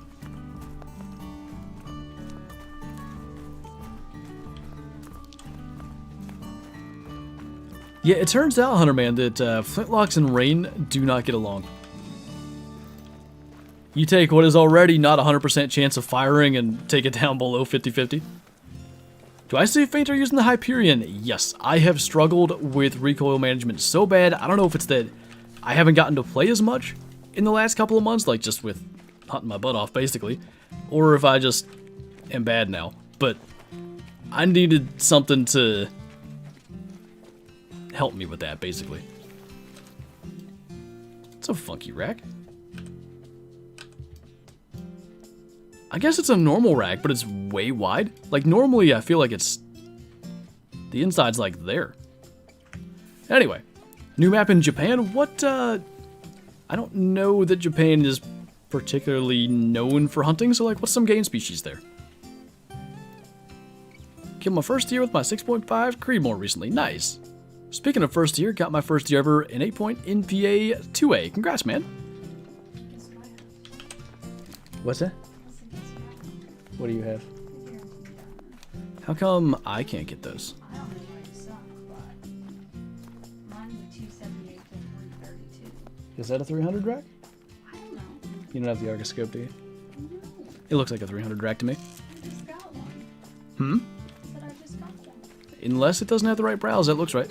Yeah, it turns out, Hunterman, that flintlocks and rain do not get along. You take what is already not a 100% chance of firing and take it down below 50-50. Do I see Flinter using the Hyperion? Yes, I have struggled with recoil management so bad. I don't know if it's that I haven't gotten to play as much in the last couple of months, like just with hunting my butt off, basically, or if I just am bad now. But I needed something to help me with that, basically. It's a funky rack. I guess it's a normal rack, but it's way wide. Like, normally I feel like it's... the inside's like there. Anyway, new map in Japan. What, I don't know that Japan is particularly known for hunting, so, like, what's some game species there? Killed my first deer with my 6.5 Creedmoor recently. Nice. Speaking of first deer, got my first deer ever in 8-point NPA 2A. Congrats, man. What's that? What do you have? How come I can't get those? I don't know why you suck, but mine's a 278 to 332. Is that a 300 rack? I don't know. You don't have the Argoscope, do you? No, It looks like a 300 rack to me. I just got one. Hmm? I said I just got one. Unless it doesn't have the right browse, that looks right.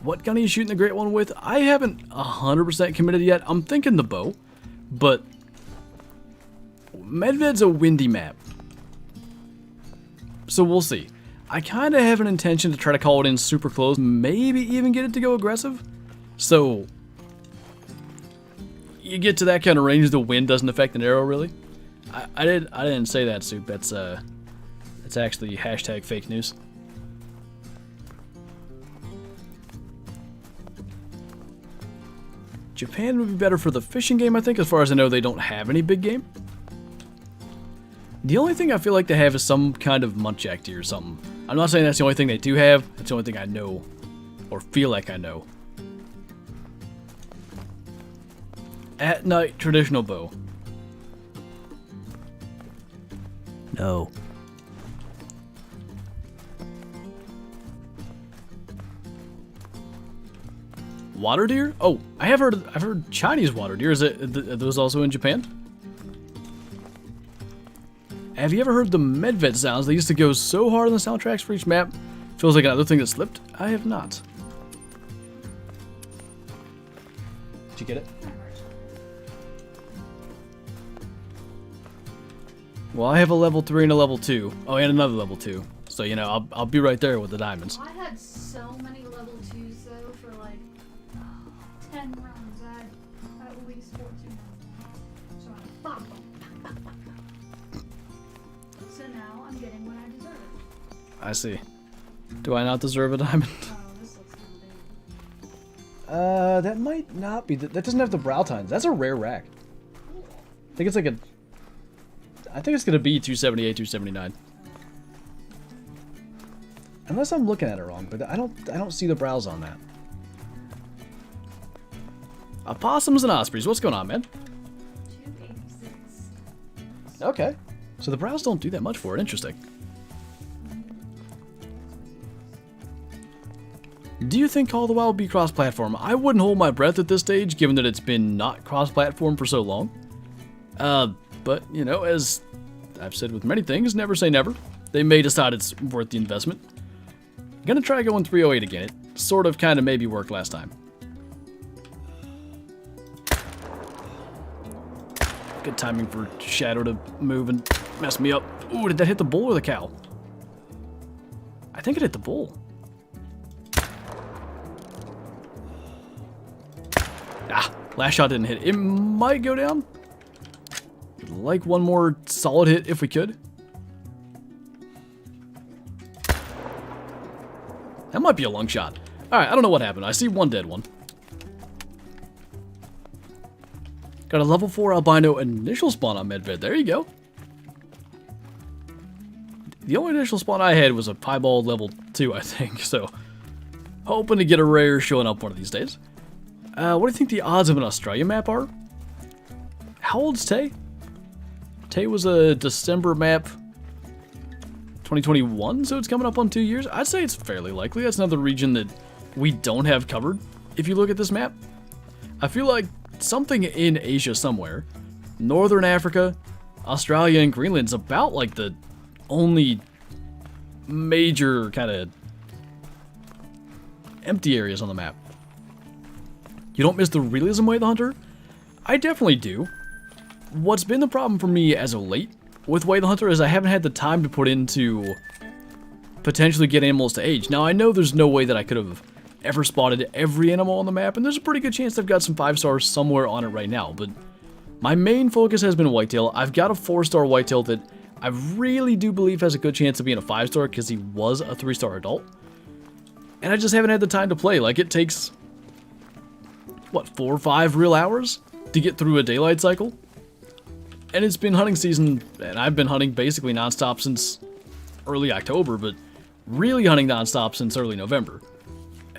What gun are you shooting the great one with? I haven't 100% committed yet. I'm thinking the bow, but Medved's a windy map, so we'll see. I kind of have an intention to try to call it in super close, maybe even get it to go aggressive. So you get to that kind of range, the wind doesn't affect an arrow really. I didn't say that, Soup. That's actually hashtag fake news. Japan would be better for the fishing game, I think. As far as I know, they don't have any big game. The only thing I feel like they have is some kind of muntjac deer or something. I'm not saying that's the only thing they do have. That's the only thing I know, or feel like I know. At night, traditional bow. No. Water deer? Oh, I've heard Chinese water deer. Are those also in Japan? Have you ever heard the Medved sounds? They used to go so hard on the soundtracks for each map. Feels like another thing that slipped. I have not. Did you get it? Well, I have a level 3 and a level 2. Oh, and another level 2. So, you know, I'll be right there with the diamonds. I had so many level 2s though for like 10 rounds. I had at least 14 rounds. So I bop them. So now I'm getting what I deserve. I see. Do I not deserve a diamond? Oh, this looks kind of big. That might not be. That doesn't have the brow tines. That's a rare rack. I think it's like I think it's gonna be 278, 279. Unless I'm looking at it wrong, but I don't see the brows on that. Opossums and ospreys. What's going on, man? 286. Okay. So the brows don't do that much for it. Interesting. Do you think Call of the Wild will be cross-platform? I wouldn't hold my breath at this stage, given that it's been not cross-platform for so long. But, you know, as I've said with many things, never say never. They may decide it's worth the investment. Gonna try going 308 again. It sort of kind of maybe worked last time. Good timing for Shadow to move and mess me up. Ooh, did that hit the bull or the cow? I think it hit the bull. Ah, last shot didn't hit. It might go down. Like one more solid hit if we could. That might be a long shot. Alright, I don't know what happened. I see one dead one. Got a level 4 albino initial spawn on Medved. There you go. The only initial spawn I had was a piebald level 2, I think. So, hoping to get a rare showing up one of these days. What do you think the odds of an Australia map are? How old's Tay? Tay was a December map 2021, so it's coming up on 2 years. I'd say it's fairly likely. That's another region that we don't have covered, if you look at this map. I feel like something in Asia somewhere, Northern Africa, Australia, and Greenland's about like the only major kind of empty areas on the map. You don't miss the realism way of the hunter? I definitely do. What's been the problem for me as of late with Way of the Hunter is I haven't had the time to put into potentially get animals to age. Now, I know there's no way that I could have ever spotted every animal on the map, and there's a pretty good chance I've got some 5 stars somewhere on it right now, but my main focus has been whitetail. I've got a 4-star whitetail that I really do believe has a good chance of being a 5-star because he was a 3-star adult, and I just haven't had the time to play. Like, it takes, what, 4 or 5 real hours to get through a daylight cycle? And it's been hunting season, and I've been hunting basically nonstop since early October, but really hunting nonstop since early November.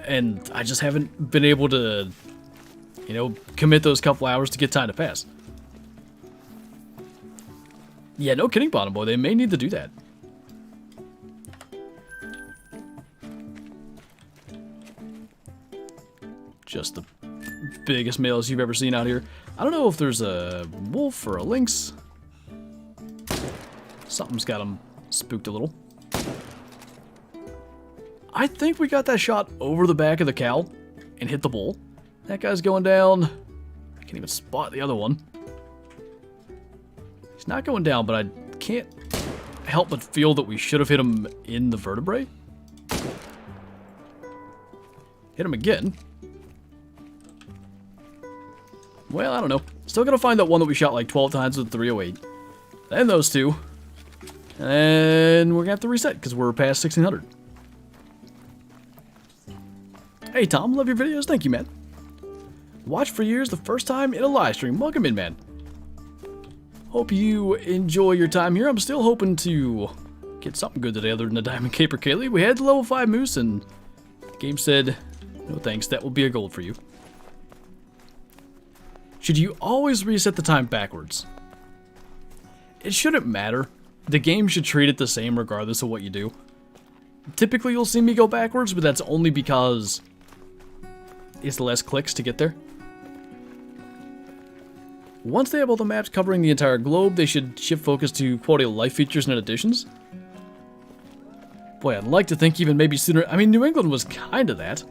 And I just haven't been able to, you know, commit those couple hours to get time to pass. Yeah, no kidding, Bottom Boy. They may need to do that. Just the biggest males you've ever seen out here. I don't know if there's a wolf or a lynx. Something's got him spooked a little. I think we got that shot over the back of the cow and hit the bull. That guy's going down. I can't even spot the other one. He's not going down, but I can't help but feel that we should have hit him in the vertebrae. Hit him again. Well, I don't know. Still gotta find that one that we shot like 12 times with 308. Then those two. And we're gonna have to reset because we're past 1600. Hey Tom, love your videos. Thank you, man. Watched for years, the first time in a live stream. Welcome in, man. Hope you enjoy your time here. I'm still hoping to get something good today other than a Diamond Caper Kaylee. We had the level 5 moose and the game said, no thanks, that will be a gold for you. Should you always reset the time backwards? It shouldn't matter. The game should treat it the same regardless of what you do. Typically you'll see me go backwards, but that's only because it's less clicks to get there. Once they have all the maps covering the entire globe, they should shift focus to quality of life features and additions. Boy, I'd like to think even maybe sooner. I mean, New England was kind of that.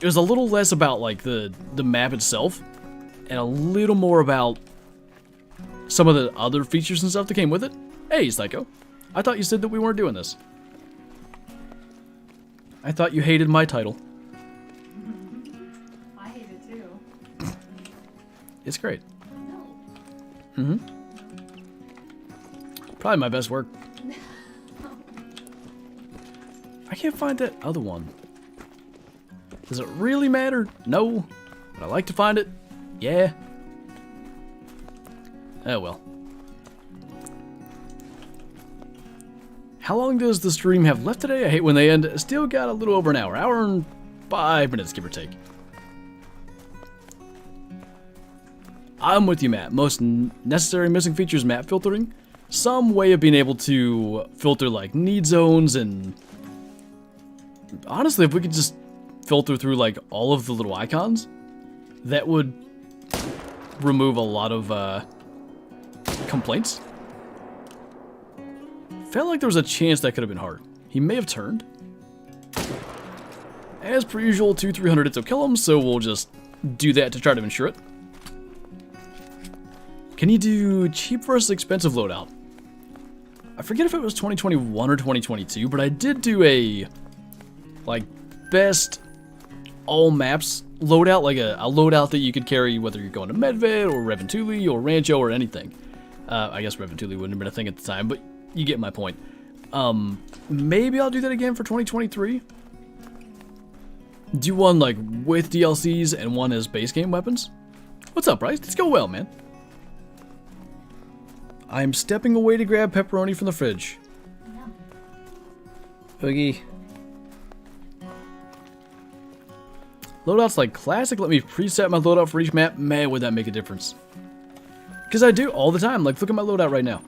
It was a little less about like the map itself, and a little more about some of the other features and stuff that came with it. Hey, Psycho. I thought you said that we weren't doing this. I thought you hated my title. I hate it too. It's great. No. Mm-hmm. Probably my best work. I can't find that other one. Does it really matter? No. Would I like to find it? Yeah. Oh well. How long does the stream have left today? I hate when they end. Still got a little over an hour. Hour and 5 minutes, give or take. I'm with you, Matt. Most necessary missing features map filtering. Some way of being able to filter like need zones, and honestly, if we could just filter through like all of the little icons, that would remove a lot of complaints. Felt like there was a chance that could have been hard. He may have turned. As per usual, 2-300 hits will kill him, so we'll just do that to try to ensure it. Can you do cheap versus expensive loadout? I forget if it was 2021 or 2022, but I did do a like best all maps loadout, like a loadout that you could carry whether you're going to Medved or Reventuli or Rancho or anything. I guess Reventuli wouldn't have been a thing at the time, but you get my point. Maybe I'll do that again for 2023. Do one like with DLCs and one as base game weapons. What's up, Bryce? Let's go well, man. I'm stepping away to grab pepperoni from the fridge. Oogie. Loadouts like classic let me preset my loadout for each map. Man, would that make a difference. Because I do all the time. Like, look at my loadout right now.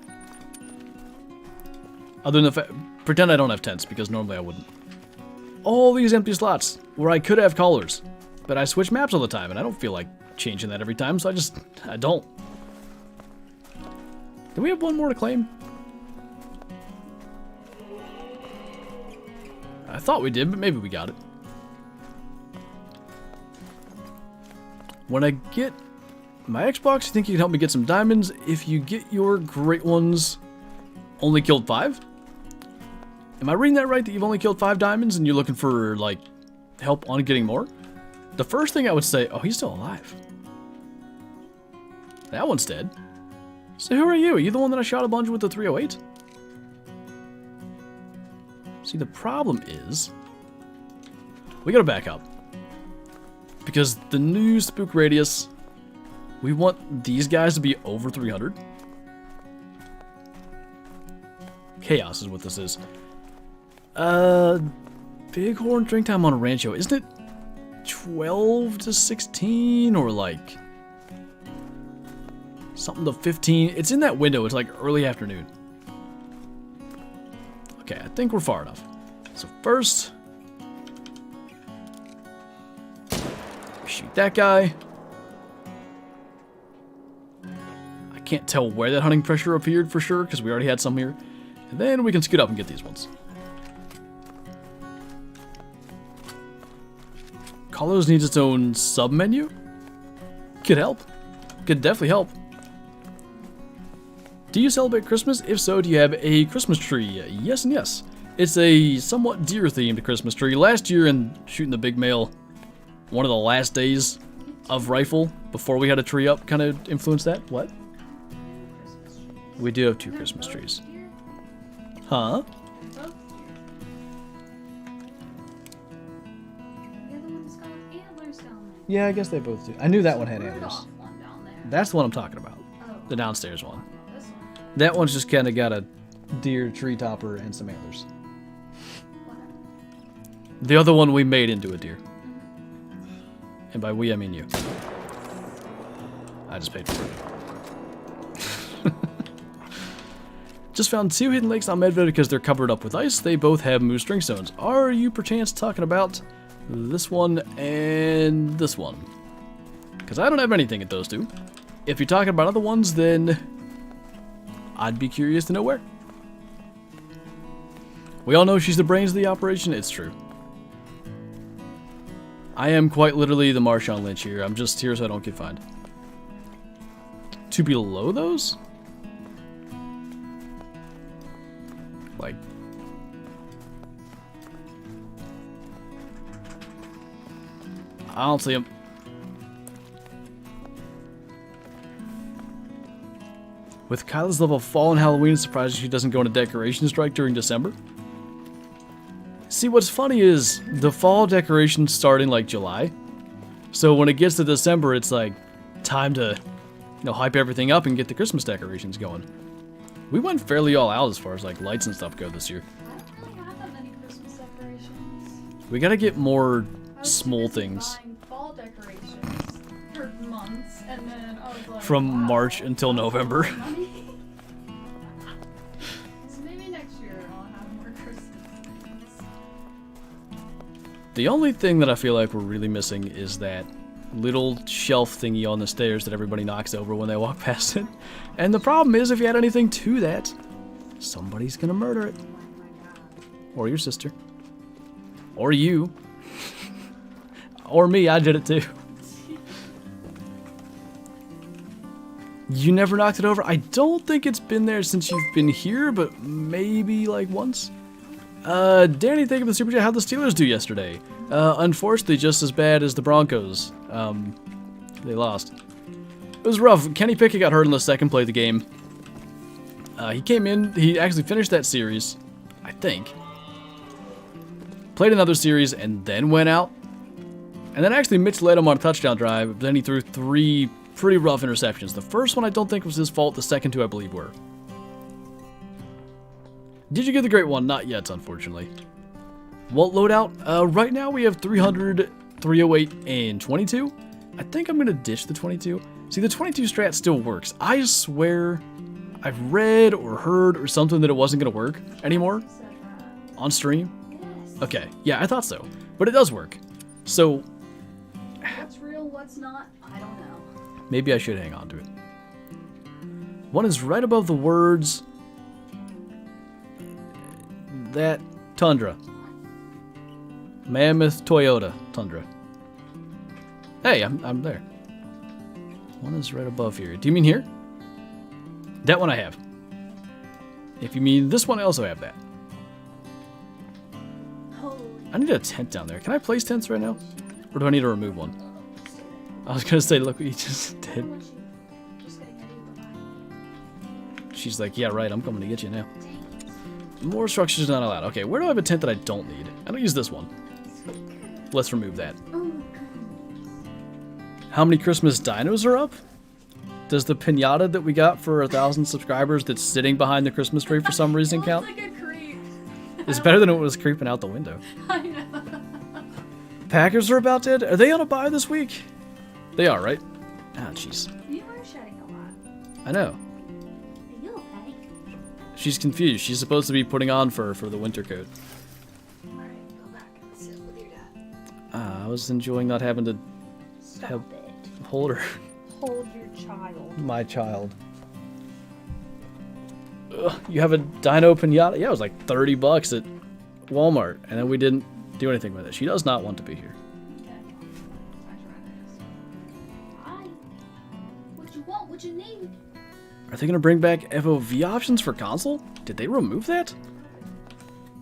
Other than the fact, pretend I don't have tents, because normally I wouldn't. All these empty slots where I could have callers. But I switch maps all the time, and I don't feel like changing that every time, so I don't. Do we have one more to claim? I thought we did, but maybe we got it. When I get my Xbox, you think you can help me get some diamonds? If you get your great ones, only killed 5? Am I reading that right, that you've only killed 5 diamonds and you're looking for, like, help on getting more? The first thing I would say, oh, he's still alive. That one's dead. So who are you? Are you the one that I shot a bunch with the 308? See, the problem is, we gotta back up. Because the new spook radius, we want these guys to be over 300. Chaos is what this is. Bighorn drink time on a rancho. Isn't it 12 to 16 or like something to 15? It's in that window. It's like early afternoon. Okay, I think we're far enough. So first, shoot that guy. I can't tell where that hunting pressure appeared for sure because we already had some here. And then we can scoot up and get these ones. Carlos needs its own sub-menu? Could help. Could definitely help. Do you celebrate Christmas? If so, do you have a Christmas tree? Yes and yes. It's a somewhat deer-themed Christmas tree. Last year in shooting the big male, one of the last days of rifle before we had a tree up kind of influenced that. What? We do have 2 Christmas trees. Huh? Yeah, I guess they both do. I knew that one had antlers. That's the one I'm talking about. The downstairs one. That one's just kind of got a deer tree topper and some antlers. The other one we made into a deer. And by we, I mean you. I just paid for it. Just found 2 hidden lakes on Medved because they're covered up with ice. They both have moose drink stones. Are you perchance talking about this one and this one? Because I don't have anything at those 2. If you're talking about other ones, then I'd be curious to know where. We all know she's the brains of the operation. It's true. I am quite literally the Marshawn Lynch here. I'm just here so I don't get fined. To below those? Like... I don't see him. With Kyla's level of fall on Halloween, it's surprising she doesn't go on a decoration strike during December. See, what's funny is the fall decorations start in like July. So when it gets to December, it's like time to, hype everything up and get the Christmas decorations going. We went fairly all out as far as like lights and stuff go this year. I don't really have that many Christmas decorations. We gotta get more small things. Buying fall decorations for months, and then I was like, from wow, March until November. So maybe next year I'll have more Christmas things. The only thing that I feel like we're really missing is that little shelf thingy on the stairs that everybody knocks over when they walk past it. And the problem is, if you add anything to that, somebody's gonna murder it. Or your sister. Or you. Or me, I did it too. You never knocked it over? I don't think it's been there since you've been here, but maybe like once. Danny, thank you for the super chat. How'd the Steelers do yesterday? Unfortunately, just as bad as the Broncos. They lost. It was rough. Kenny Pickett got hurt in the second play of the game. He came in, he actually finished that series, I think. Played another series and then went out. And then actually Mitch led him on a touchdown drive, but then he threw 3 pretty rough interceptions. The first one I don't think was his fault, the second 2 I believe were. Did you get the great one? Not yet, unfortunately. What loadout? Right now we have 300, 308, and 22. I think I'm going to ditch the 22. See, the 22 strat still works. I swear I've read or heard or something that it wasn't going to work anymore on stream. Yes. Okay, yeah, I thought so. But it does work. So What's real, what's not, I don't know. maybe I should hang on to it. One is right above the words that Tundra. Mammoth Toyota Tundra. Hey, I'm there. One is right above here. Do you mean here? That one I have. If you mean this one, I also have that. I need a tent down there. Can I place tents right now? Or do I need to remove one? I was gonna say, look what you just did. She's like, yeah, right, I'm coming to get you now. More structures not allowed. Okay, where do I have a tent that I don't need? I don't use this one. Let's remove that. How many Christmas dinos are up? Does the pinata that we got for 1,000 subscribers that's sitting behind the Christmas tree for some reason count? Like a creep. It's better than it was creeping out the window. I know. Packers are about dead. Are they on a bye this week? They are, right? Ah, jeez. You are shedding a lot. I know. Are you okay? She's confused. She's supposed to be putting on fur for the winter coat. Alright, go back and sit with your dad. I was enjoying not having to Stop it. hold her. Hold your child. My child. Ugh, you have a dino pinata? Yeah, it was like $30 at Walmart, and then we didn't do anything with it. She does not want to be here. Okay. Hi. What you want? What you need? Are they going to bring back FOV options for console? Did they remove that?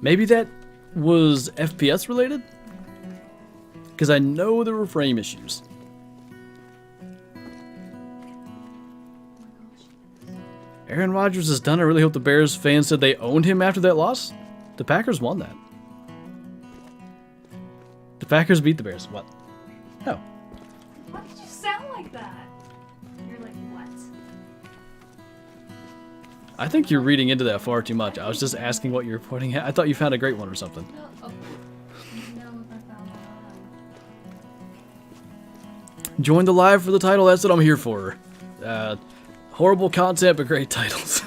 Maybe that was FPS related? Because I know there were frame issues. Aaron Rodgers is done. I really hope the Bears fans said they owned him after that loss. The Packers won that. The Packers beat the Bears. What? Oh. Why did you sound like that? You're like, what? I think you're reading into that far too much. I was just asking what you're pointing at. I thought you found a great one or something. No, oh. No, I found one. Join the live for the title. That's what I'm here for. Horrible content, but great titles.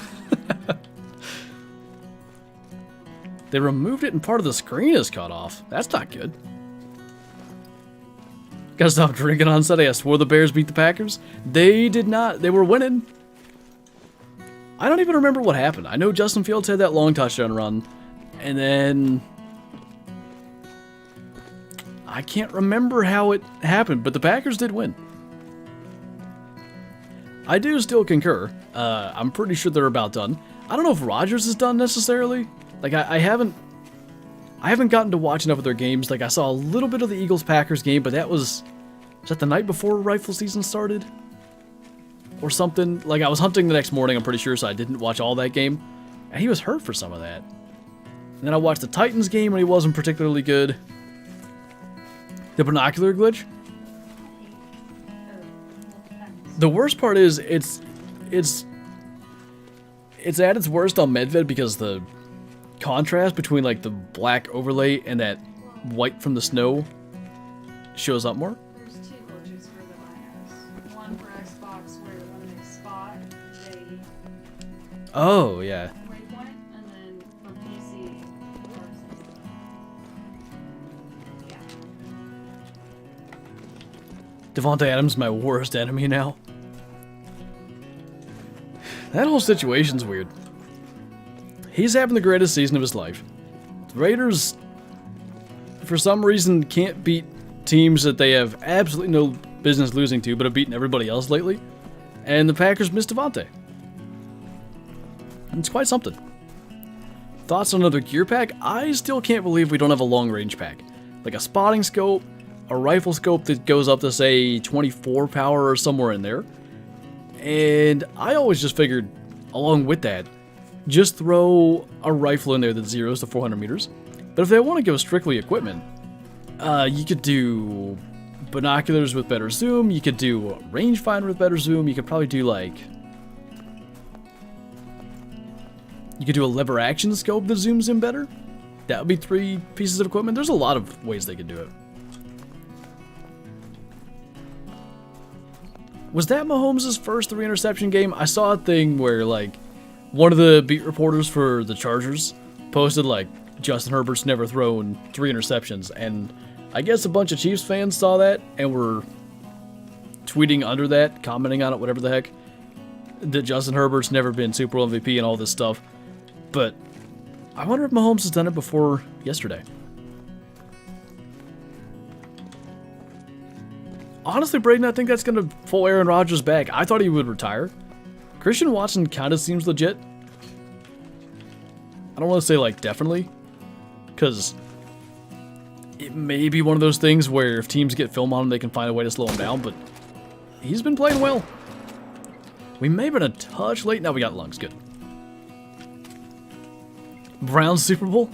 They removed it and part of the screen is cut off. That's not good. Gotta stop drinking on Sunday. I swore the Bears beat the Packers. They did not. They were winning. I don't even remember what happened. I know Justin Fields had that long touchdown run. And then I can't remember how it happened, but the Packers did win. I do still concur. I'm pretty sure they're about done. I don't know if Rodgers is done necessarily. Like I haven't gotten to watch enough of their games. Like I saw a little bit of the Eagles-Packers game, but was that the night before rifle season started? Or something? Like I was hunting the next morning, I'm pretty sure, so I didn't watch all that game. And he was hurt for some of that. And then I watched the Titans game and he wasn't particularly good. The binocular glitch? The worst part is it's at its worst on Medved because the contrast between like the black overlay and that white from the snow shows up more. There's two glitches for the binos. One for Xbox where when they spot, they Oh yeah. waypoint, and then for PC, yeah. Devontae Adams is my worst enemy now. That whole situation's weird. He's having the greatest season of his life. The Raiders, for some reason, can't beat teams that they have absolutely no business losing to, but have beaten everybody else lately. And the Packers missed Devontae. It's quite something. Thoughts on another gear pack? I still can't believe we don't have a long-range pack. Like a spotting scope, a rifle scope that goes up to, say, 24 power or somewhere in there. And I always just figured, along with that, just throw a rifle in there that zeros to 400 meters. But if they want to go strictly equipment, you could do binoculars with better zoom, you could do a rangefinder with better zoom, you could probably do like... You could do a lever action scope that zooms in better. That would be 3 pieces of equipment. There's a lot of ways they could do it. Was that Mahomes' first 3-interception game? I saw a thing where, like, one of the beat reporters for the Chargers posted, like, Justin Herbert's never thrown 3 interceptions, and I guess a bunch of Chiefs fans saw that and were tweeting under that, commenting on it, whatever the heck, that Justin Herbert's never been Super Bowl MVP and all this stuff. But I wonder if Mahomes has done it before yesterday. Honestly, Braden, I think that's going to pull Aaron Rodgers back. I thought he would retire. Christian Watson kind of seems legit. I don't want to say, like, definitely. Because it may be one of those things where if teams get film on him, they can find a way to slow him down. But he's been playing well. We may have been a touch late. Now we got lungs. Good. Browns Super Bowl?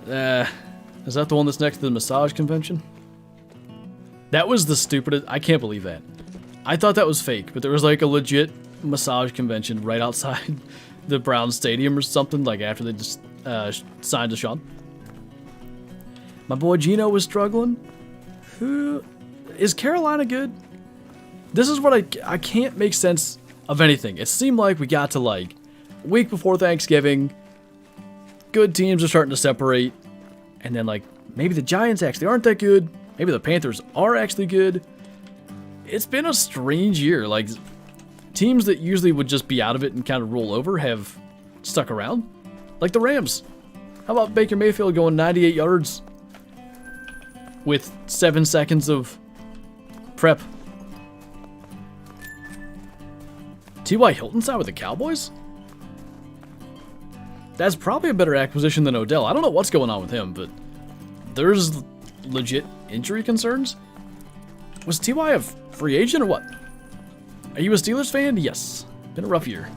Is that the one that's next to the massage convention? That was the stupidest. I can't believe that. I thought that was fake, but there was like a legit massage convention right outside the Browns stadium or something, like after they just signed Deshaun. My boy Gino was struggling. Who is Carolina good? This is what I can't make sense of anything. It seemed like we got to like week before Thanksgiving. Good teams are starting to separate. And then like maybe the Giants actually aren't that good. Maybe the Panthers are actually good. It's been a strange year. Like teams that usually would just be out of it and kind of roll over have stuck around. Like the Rams. How about Baker Mayfield going 98 yards with 7 seconds of prep? T.Y. Hilton side with the Cowboys? That's probably a better acquisition than Odell. I don't know what's going on with him, but there's legit injury concerns. Was T.Y. a free agent or what? Are you a Steelers fan? Yes. Been a rough year.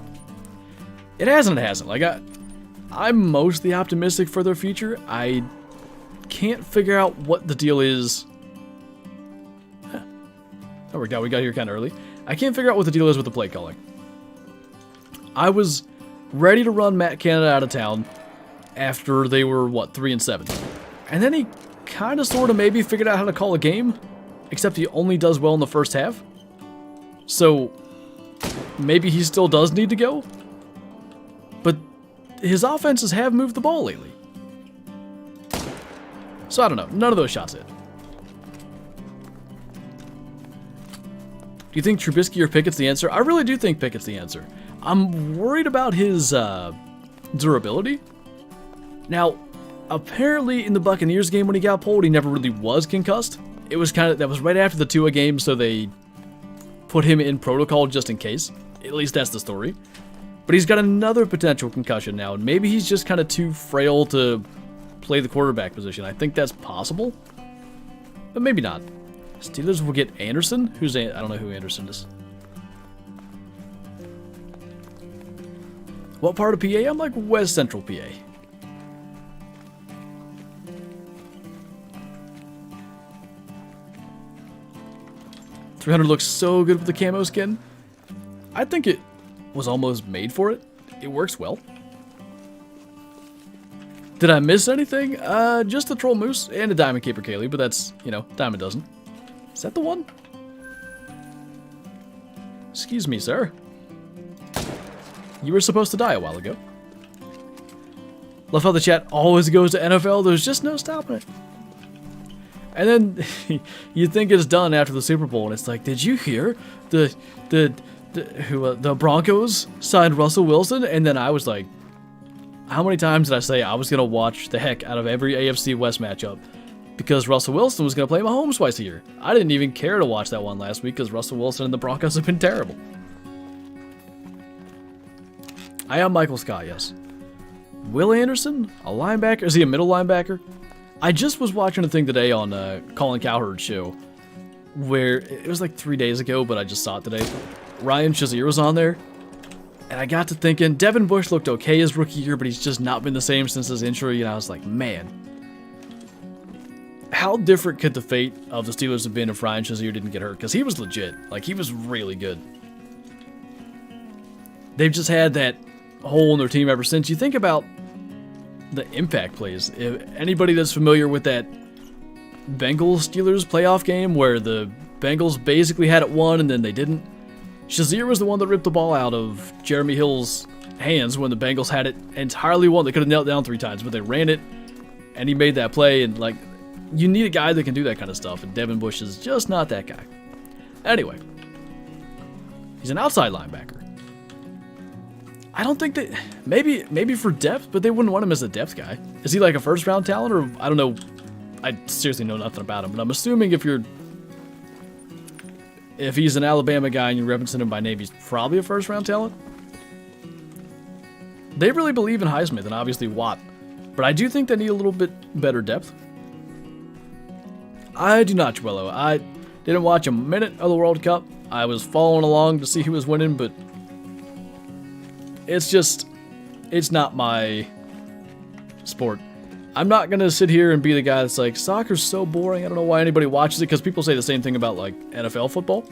It hasn't. Like, I'm mostly optimistic for their future. I can't figure out what the deal is. That worked out. We got here kind of early. I can't figure out what the deal is with the play calling. I was ready to run Matt Canada out of town after they were, what, 3-7. And then he kind of sort of maybe figured out how to call a game, except he only does well in the first half. So maybe he still does need to go. But his offenses have moved the ball lately. So I don't know. None of those shots hit. Do you think Trubisky or Pickett's the answer? I really do think Pickett's the answer. I'm worried about his durability. Now, apparently in the Buccaneers game when he got pulled, he never really was concussed. It was that was right after the Tua game, so they put him in protocol just in case. At least that's the story. But he's got another potential concussion now, and maybe he's just kind of too frail to play the quarterback position. I think that's possible, but maybe not. Steelers will get Anderson. I don't know who Anderson is. What part of PA? I'm like West Central PA. $300 looks so good with the camo skin. I think it was almost made for it. It works well. Did I miss anything? Just the Troll Moose and a Diamond Caper Kaylee, but that's, dime a dozen. Is that the one? Excuse me, sir. You were supposed to die a while ago. Love how the chat always goes to NFL. There's just no stopping it. And then you think it's done after the Super Bowl, and it's like, did you hear the Broncos signed Russell Wilson? And then I was like, how many times did I say I was gonna watch the heck out of every AFC West matchup because Russell Wilson was gonna play Mahomes twice a year? I didn't even care to watch that one last week because Russell Wilson and the Broncos have been terrible. I am Michael Scott, yes. Will Anderson, a linebacker? Is he a middle linebacker? I just was watching a thing today on Colin Cowherd's show where it was like 3 days ago, but I just saw it today. Ryan Shazier was on there, and I got to thinking, Devin Bush looked okay his rookie year, but he's just not been the same since his injury, and I was like, man, how different could the fate of the Steelers have been if Ryan Shazier didn't get hurt? Because he was legit. Like, he was really good. They've just had that hole in their team ever since. You think about the impact plays. If anybody that's familiar with that Bengals-Steelers playoff game where the Bengals basically had it won and then they didn't, Shazier was the one that ripped the ball out of Jeremy Hill's hands when the Bengals had it entirely won. They could have knelt down 3 times, but they ran it, and he made that play. And, like, you need a guy that can do that kind of stuff, and Devin Bush is just not that guy. Anyway, he's an outside linebacker. I don't think that... Maybe for depth, but they wouldn't want him as a depth guy. Is he like a first-round talent, or... I don't know. I seriously know nothing about him, but I'm assuming if you're if he's an Alabama guy and you're referencing him by name, he's probably a first-round talent. They really believe in Highsmith and obviously Watt, but I do think they need a little bit better depth. I do not, Chuelo. I didn't watch a minute of the World Cup. I was following along to see who was winning, but it's not my sport. I'm not going to sit here and be the guy that's like, soccer's so boring, I don't know why anybody watches it, because people say the same thing about, like, NFL football.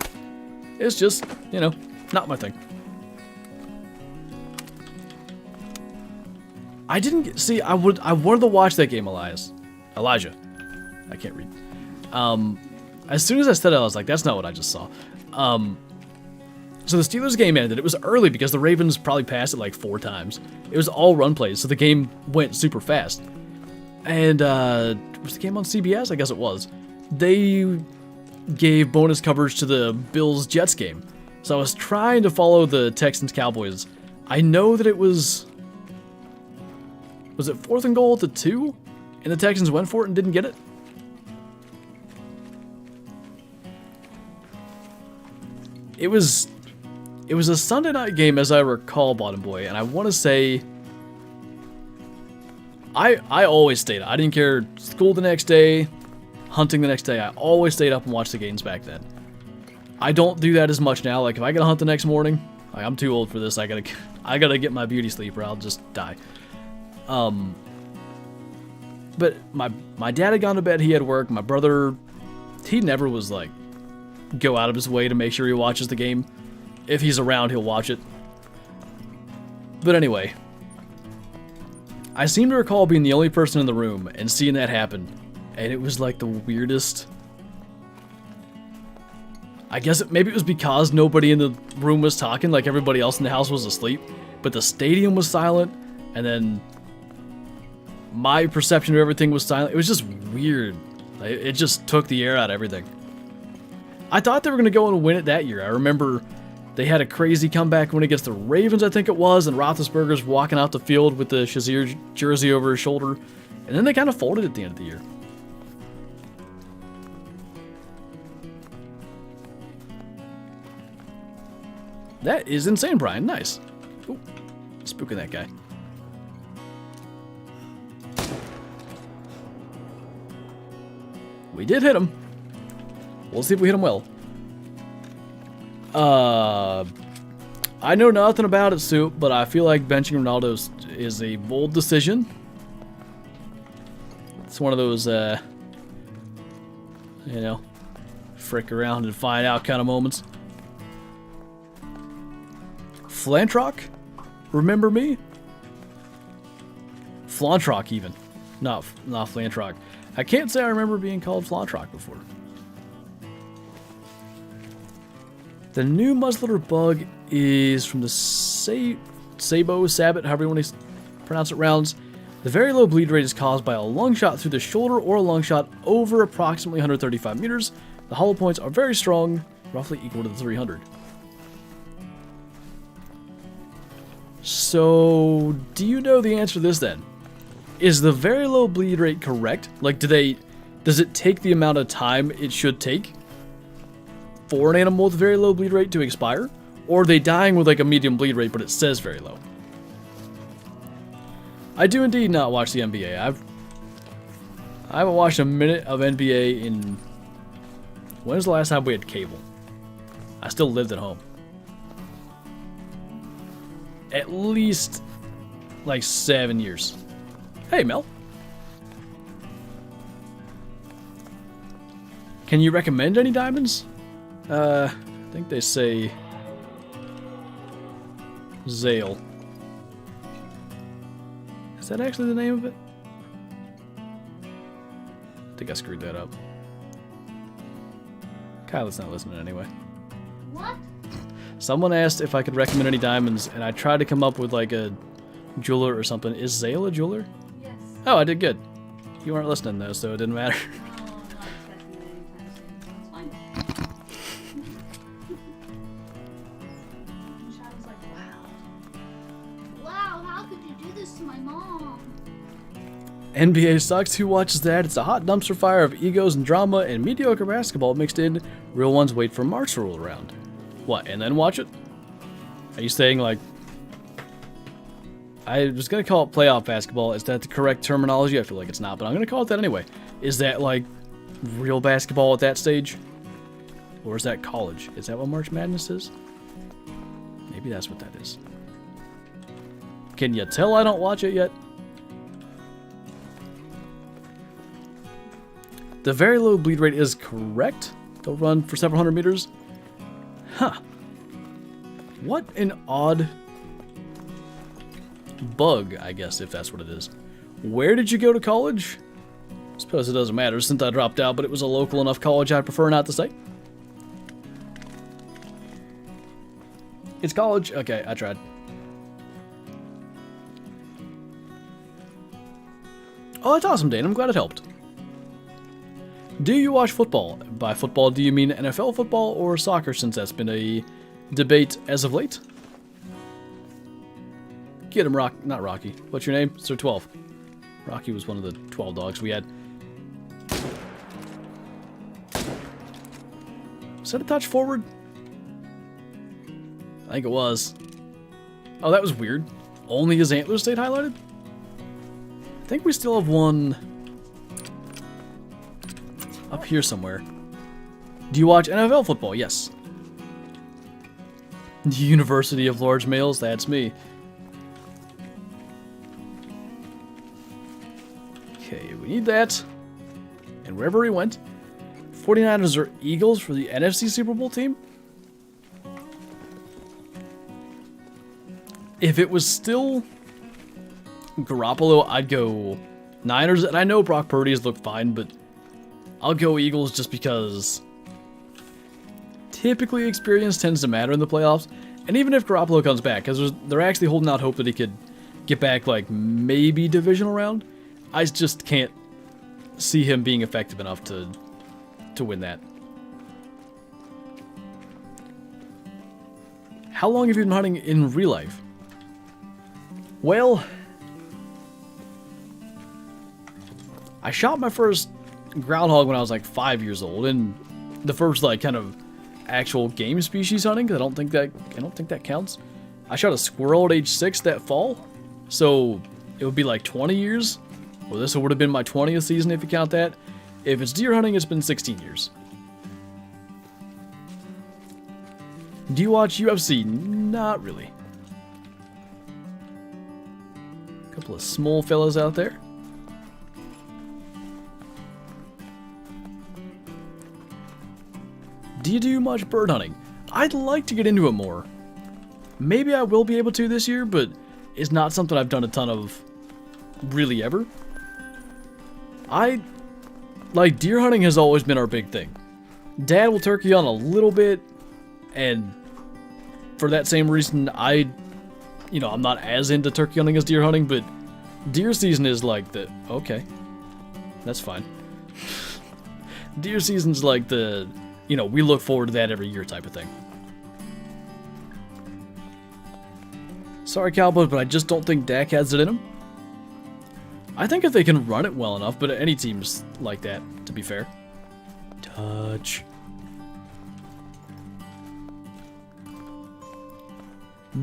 It's just, you know, not my thing. I didn't get, see, I wanted to watch that game, Elijah. I can't read. As soon as I said it, I was like, that's not what I just saw. So the Steelers game ended. It was early because the Ravens probably passed it like 4 times. It was all run plays, so the game went super fast. And, was the game on CBS? I guess it was. They gave bonus coverage to the Bills-Jets game. So I was trying to follow the Texans-Cowboys. I know that it was it 4th and goal at the 2? And the Texans went for it and didn't get it? It was a Sunday night game, as I recall, Bottom Boy, and I want to say I always stayed up. I didn't care, school the next day, hunting the next day. I always stayed up and watched the games back then. I don't do that as much now. Like, if I gotta hunt the next morning, like, I'm too old for this. I gotta get my beauty sleep or I'll just die. But my dad had gone to bed. He had work. My brother, he never was like go out of his way to make sure he watches the game. If he's around, he'll watch it. But anyway, I seem to recall being the only person in the room and seeing that happen, and it was like the weirdest. I guess maybe it was because nobody in the room was talking, like everybody else in the house was asleep, but the stadium was silent, and then my perception of everything was silent. It was just weird. It just took the air out of everything. I thought they were going to go and win it that year. I remember they had a crazy comeback win against the Ravens, I think it was, and Roethlisberger's walking out the field with the Shazier jersey over his shoulder, and then they kind of folded at the end of the year. That is insane, Brian. Nice. Ooh, spooking that guy. We did hit him. We'll see if we hit him well. I know nothing about it, Soup, but I feel like benching Ronaldo is a bold decision. It's one of those, you know, frick around and find out kind of moments. Flantrock? Remember me? Flantrock, even. Not Flantrock. I can't say I remember being called Flantrock before. The new muzzleloader bug is from the Sabot, however you want to pronounce it, rounds. The very low bleed rate is caused by a lung shot through the shoulder or a lung shot over approximately 135 meters. The hollow points are very strong, roughly equal to the 300. So, do you know the answer to this then? Is the very low bleed rate correct? Like, does it take the amount of time it should take for an animal with very low bleed rate to expire? Or are they dying with like a medium bleed rate, but it says very low? I do indeed not watch the NBA. I haven't watched a minute of NBA in... When was the last time we had cable? I still lived at home. At least like 7 years. Hey, Mel. Can you recommend any diamonds? I think they say Zale. Is that actually the name of it? I think I screwed that up. Kyla's not listening anyway. What? Someone asked if I could recommend any diamonds, and I tried to come up with like a jeweler or something. Is Zale a jeweler? Yes. Oh, I did good. You weren't listening though, so it didn't matter. Oh, I'm not expecting it anytime soon. That's fine. Shadow's like, wow. Wow, how could you do this to my mom? NBA sucks. Who watches that? It's a hot dumpster fire of egos and drama and mediocre basketball mixed in. Real ones wait for March to roll around. What, and then watch it? Are you saying, like... I was going to call it playoff basketball. Is that the correct terminology? I feel like it's not, but I'm going to call it that anyway. Is that, like, real basketball at that stage? Or is that college? Is that what March Madness is? Maybe that's what that is. Can you tell I don't watch it yet? The very low bleed rate is correct. They'll run for several hundred meters. Huh. What an odd bug, I guess, if that's what it is. Where did you go to college? I suppose it doesn't matter since I dropped out, but it was a local enough college I'd prefer not to say. It's college? Okay, I tried. Oh, that's awesome, Dane. I'm glad it helped. Do you watch football? By football, do you mean NFL football or soccer, since that's been a debate as of late? Get him, not Rocky. What's your name? Sir 12. Rocky was one of the 12 dogs we had. Was that a touch forward? I think it was. Oh, that was weird. Only his antlers stayed highlighted? I think we still have one up here somewhere. Do you watch NFL football? Yes. The University of Large Males, that's me. Okay, we need that. And wherever he went. 49ers or Eagles for the NFC Super Bowl team? If it was still Garoppolo, I'd go Niners. And I know Brock Purdy has looked fine, but I'll go Eagles just because typically experience tends to matter in the playoffs. And even if Garoppolo comes back, because they're actually holding out hope that he could get back, like, maybe divisional round, I just can't see him being effective enough to win that. How long have you been hunting in real life? Well, I shot my first groundhog when I was like 5 years old, and the first like kind of actual game species hunting, because I don't think that counts. I shot a squirrel at age 6 that fall, so it would be like 20 years. Well, this would have been my 20th season if you count that. If it's deer hunting, it's been 16 years. Do you watch UFC? Not really. A couple of small fellas out there. Do you do much bird hunting? I'd like to get into it more. Maybe I will be able to this year, but it's not something I've done a ton of really ever. Like, deer hunting has always been our big thing. Dad will turkey hunt a little bit, and for that same reason, I'm not as into turkey hunting as deer hunting, but deer season is like the, okay, that's fine. Deer season's like the, we look forward to that every year type of thing. Sorry, Cowboys, but I just don't think Dak has it in him. I think if they can run it well enough, but any team's like that, to be fair. Touch.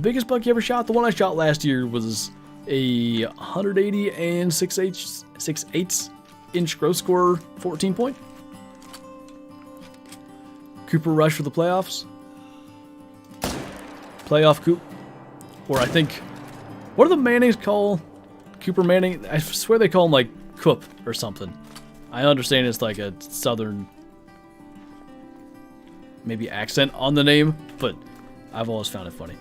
Biggest buck you ever shot? The one I shot last year was a 180 and 6/8 inch gross score 14 point. Cooper Rush for the playoffs. Playoff Coop. Or I think, what do the Mannings call Cooper Manning? I swear they call him like Coop or something. I understand it's like a southern maybe accent on the name, but I've always found it funny.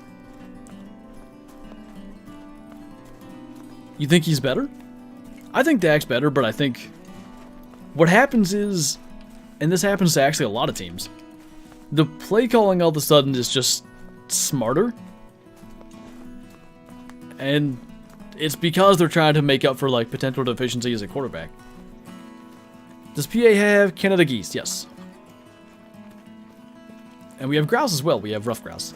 You think he's better? I think Dak's better, but I think what happens is, and this happens to actually a lot of teams, the play calling all of a sudden is just smarter. And it's because they're trying to make up for like potential deficiency as a quarterback. Does PA have Canada geese? Yes. And we have grouse as well. We have rough grouse.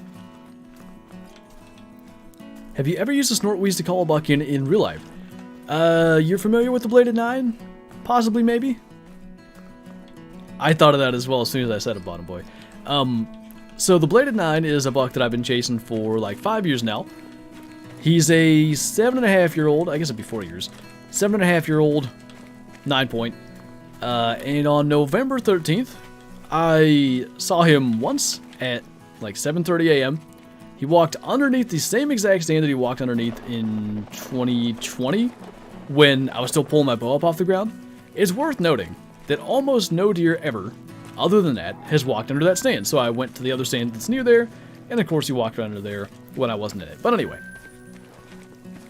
Have you ever used a snort wheeze to call a buck in real life? You're familiar with the Bladed 9? Possibly, maybe? I thought of that as well as soon as I said it, Bottom Boy. So the Bladed 9 is a buck that I've been chasing for like 5 years now. He's a 7.5-year-old, I guess it'd be 4 years. 7.5-year-old 9-point. And on November 13th, I saw him once at like 7:30 a.m. He walked underneath the same exact stand that he walked underneath in 2020 when I was still pulling my bow up off the ground. It's worth noting that almost no deer ever, other than that, has walked under that stand. So I went to the other stand that's near there, and of course he walked under there when I wasn't in it. But anyway,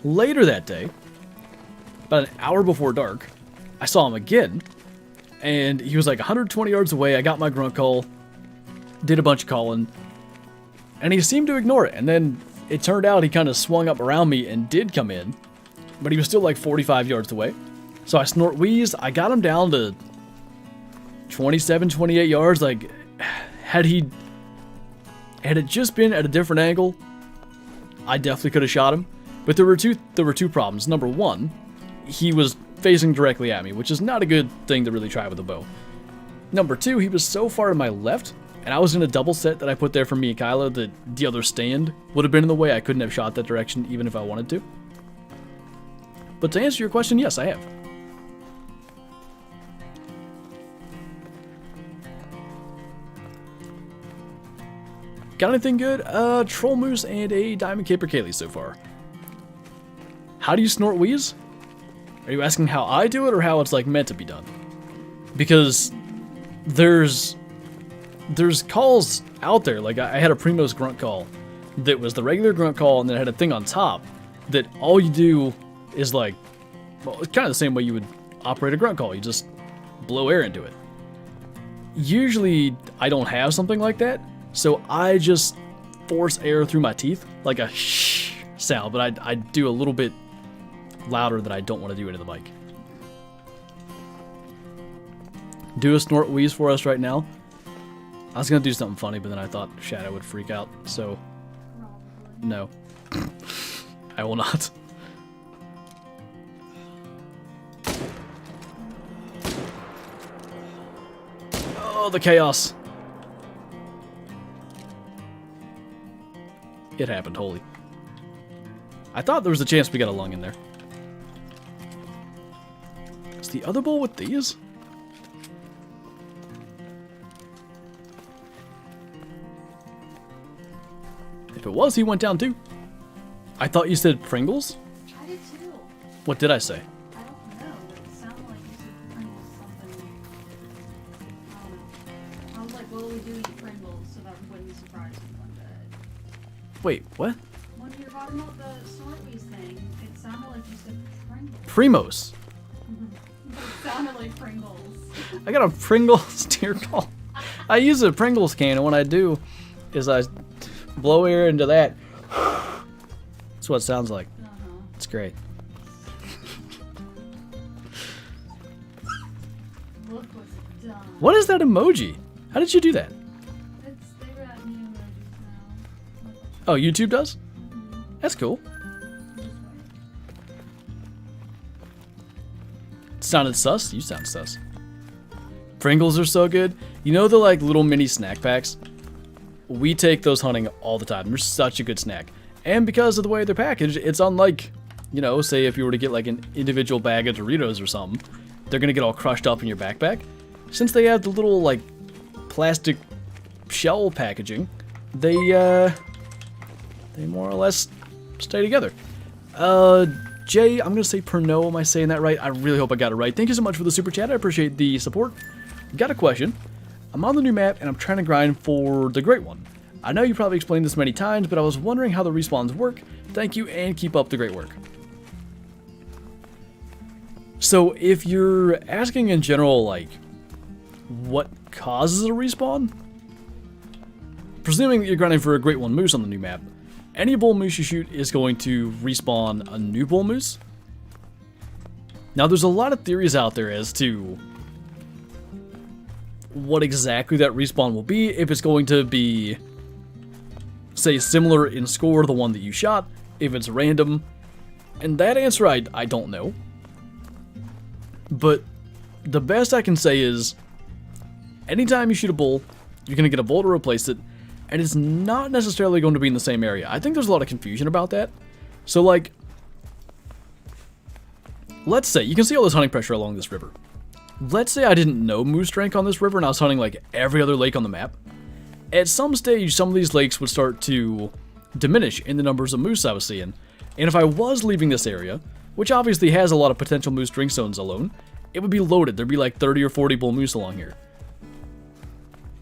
later that day, about an hour before dark, I saw him again, and he was like 120 yards away. I got my grunt call, did a bunch of calling, and he seemed to ignore it. And then it turned out he kind of swung up around me and did come in, but he was still like 45 yards away. So I snort wheezed. I got him down to 27, 28 yards. Like, had it just been at a different angle, I definitely could have shot him. But there were two problems. Number one, he was facing directly at me, which is not a good thing to really try with a bow. Number two, he was so far to my left, and I was in a double set that I put there for me and Kyla that the other stand would have been in the way. I couldn't have shot that direction even if I wanted to. But to answer your question, yes, I have. Got anything good? Troll Moose and a Diamond Caper Kaylee so far. How do you snort wheeze? Are you asking how I do it or how it's like meant to be done? Because there's calls out there. Like I had a Primos grunt call that was the regular grunt call, and then it had a thing on top that all you do is like, well, it's kind of the same way you would operate a grunt call. You just blow air into it. Usually I don't have something like that, so I just force air through my teeth like a shh sound, but I do a little bit louder that I don't want to do into the mic. Do a snort wheeze for us right now. I was gonna do something funny, but then I thought Shadow would freak out, so no. I will not. Oh, the chaos. It happened, holy. I thought there was a chance we got a lung in there. Is the other bull with these? If it was, he went down too. I thought you said Pringles? I did too. What did I say? I don't know. It sounded like you said Pringles something. I don't know. I was like, well, we do eat Pringles, so that wouldn't surprise me one bit. Wait, what? When you were talking about the Snortwees thing, it sounded like you said Pringles. Primos. It sounded like Pringles. I got a Pringles deer call. I use a Pringles can, and what I do is I blow air into that. That's what it sounds like. It's great. Look what's done. What is that emoji? How did you do that? They got new emojis now. Oh, YouTube does? That's cool. Sounded sus? You sound sus. Pringles are so good. You know the like little mini snack packs? We take those hunting all the time. They're such a good snack. And because of the way they're packaged, it's unlike, you know, say if you were to get like an individual bag of Doritos or something, they're gonna get all crushed up in your backpack. Since they have the little like plastic shell packaging, they more or less stay together. Jay, I'm gonna say Perno. Am I saying that right? I really hope I got it right. Thank you so much for the super chat. I appreciate the support. Got a question. I'm on the new map and I'm trying to grind for the great one. I know you probably explained this many times, but I was wondering how the respawns work. Thank you and keep up the great work. So if you're asking in general, like, what causes a respawn? Presuming that you're grinding for a great one moose on the new map, any bull moose you shoot is going to respawn a new bull moose. Now there's a lot of theories out there as to what exactly that respawn will be, if it's going to be, say, similar in score to the one that you shot, if it's random, and that answer I don't know. But the best I can say is, anytime you shoot a bull, you're going to get a bull to replace it, and it's not necessarily going to be in the same area. I think there's a lot of confusion about that. So, like, let's say, you can see all this hunting pressure along this river. Let's say I didn't know moose drank on this river and I was hunting, like, every other lake on the map. At some stage, some of these lakes would start to diminish in the numbers of moose I was seeing. And if I was leaving this area, which obviously has a lot of potential moose drink zones alone, it would be loaded. There'd be like 30 or 40 bull moose along here.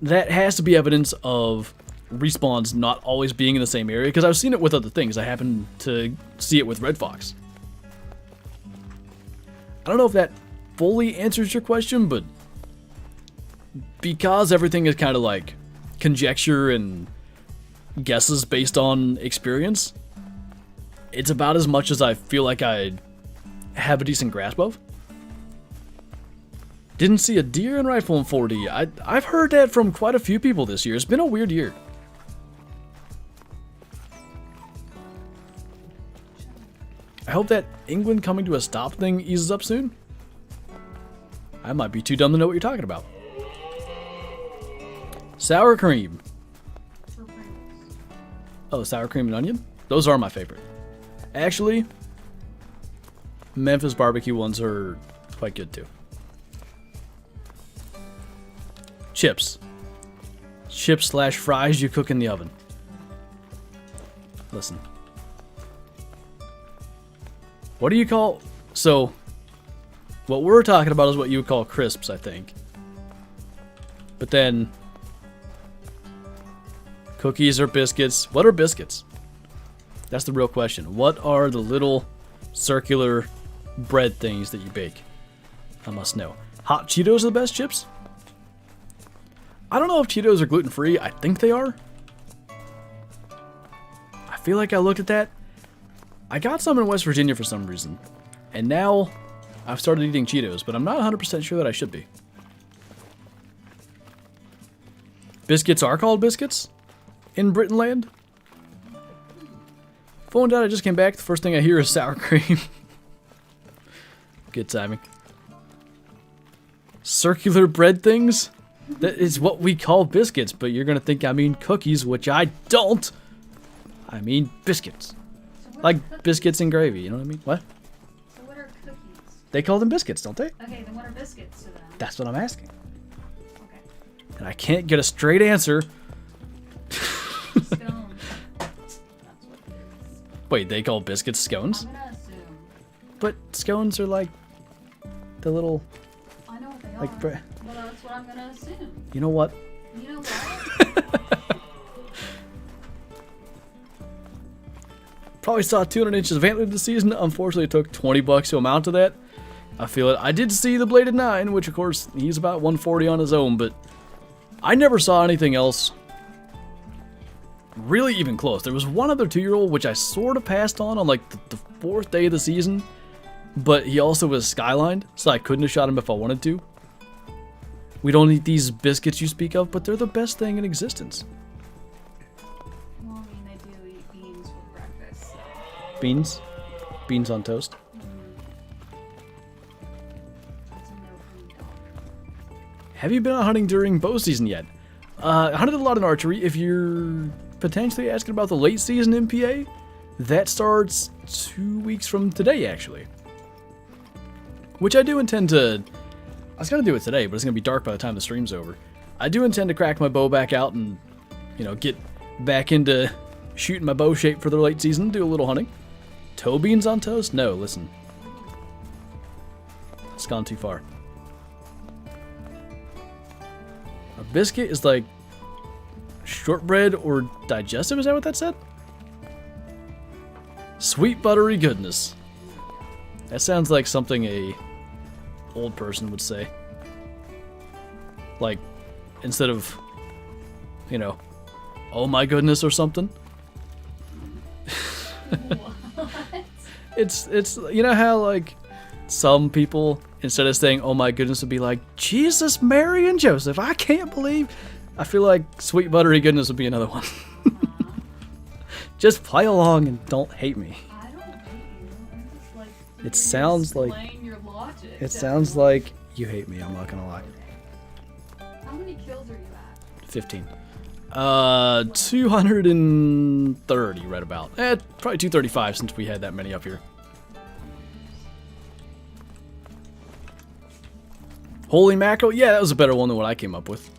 That has to be evidence of respawns not always being in the same area, because I've seen it with other things. I happen to see it with red fox. I don't know if that fully answers your question, but because everything is kind of like conjecture and guesses based on experience, it's about as much as I feel like I have a decent grasp of. Didn't see a deer in rifle in 4D. I've heard that from quite a few people this year. It's been a weird year. I hope that England coming to a stop thing eases up soon. I might be too dumb to know what you're talking about. Sour cream. Oh, sour cream and onion? Those are my favorite. Actually, Memphis barbecue ones are quite good too. Chips. Chips/fries you cook in the oven. Listen. What do you call... So, what we're talking about is what you would call crisps, I think. But then... cookies or biscuits. What are biscuits? That's the real question. What are the little circular bread things that you bake? I must know. Hot Cheetos are the best chips? I don't know if Cheetos are gluten-free. I think they are. I feel like I looked at that. I got some in West Virginia for some reason. And now I've started eating Cheetos, but I'm not 100% sure that I should be. Biscuits are called biscuits in Britain land. Phone out, I just came back. The first thing I hear is sour cream. Good timing. Circular bread things? That is what we call biscuits, but you're going to think I mean cookies, which I don't. I mean biscuits. So like biscuits and gravy, you know what I mean? What? So what are cookies? They call them biscuits, don't they? Okay, then what are biscuits to them? That's what I'm asking. Okay. And I can't get a straight answer. Scones. That's what it is. Wait, they call biscuits scones? I'm gonna assume. But scones are like the little... I know what they like are. bread. Well, that's what I'm gonna assume. You know what? You know what? Probably saw 200 inches of antler this season. Unfortunately, it took $20 to amount to that. I feel it. I did see the bladed 9, which of course he's about 140 on his own, but I never saw anything else really even close. There was one other 2-year-old which I sort of passed on like the 4th day of the season, but he also was skylined, so I couldn't have shot him if I wanted to. We don't eat these biscuits you speak of, but they're the best thing in existence. Well, I mean, they do eat beans for breakfast. So. Beans? Beans on toast? That's a no-food dog. Have you been out hunting during bow season yet? I hunted a lot in archery. If you're potentially asking about the late season MPA, that starts 2 weeks from today, actually. Which I do intend to... I was going to do it today, but it's going to be dark by the time the stream's over. I do intend to crack my bow back out and, you know, get back into shooting my bow shape for the late season, do a little hunting. Toe beans on toast? No, listen. It's gone too far. A biscuit is like shortbread or digestive, is that what that said? Sweet buttery goodness. That sounds like something a old person would say. Like, instead of, you know, oh my goodness or something. What? It's you know how like some people instead of saying oh my goodness would be like Jesus, Mary, and Joseph. I can't believe. I feel like sweet buttery goodness would be another one. Just play along and don't hate me. I don't hate you. I'm just like It sounds like... Explain your logic. It sounds like you hate me, I'm not gonna lie. How many kills are you at? 15. 230 right about. Probably 235 since we had that many up here. Holy mackerel? Yeah, that was a better one than what I came up with.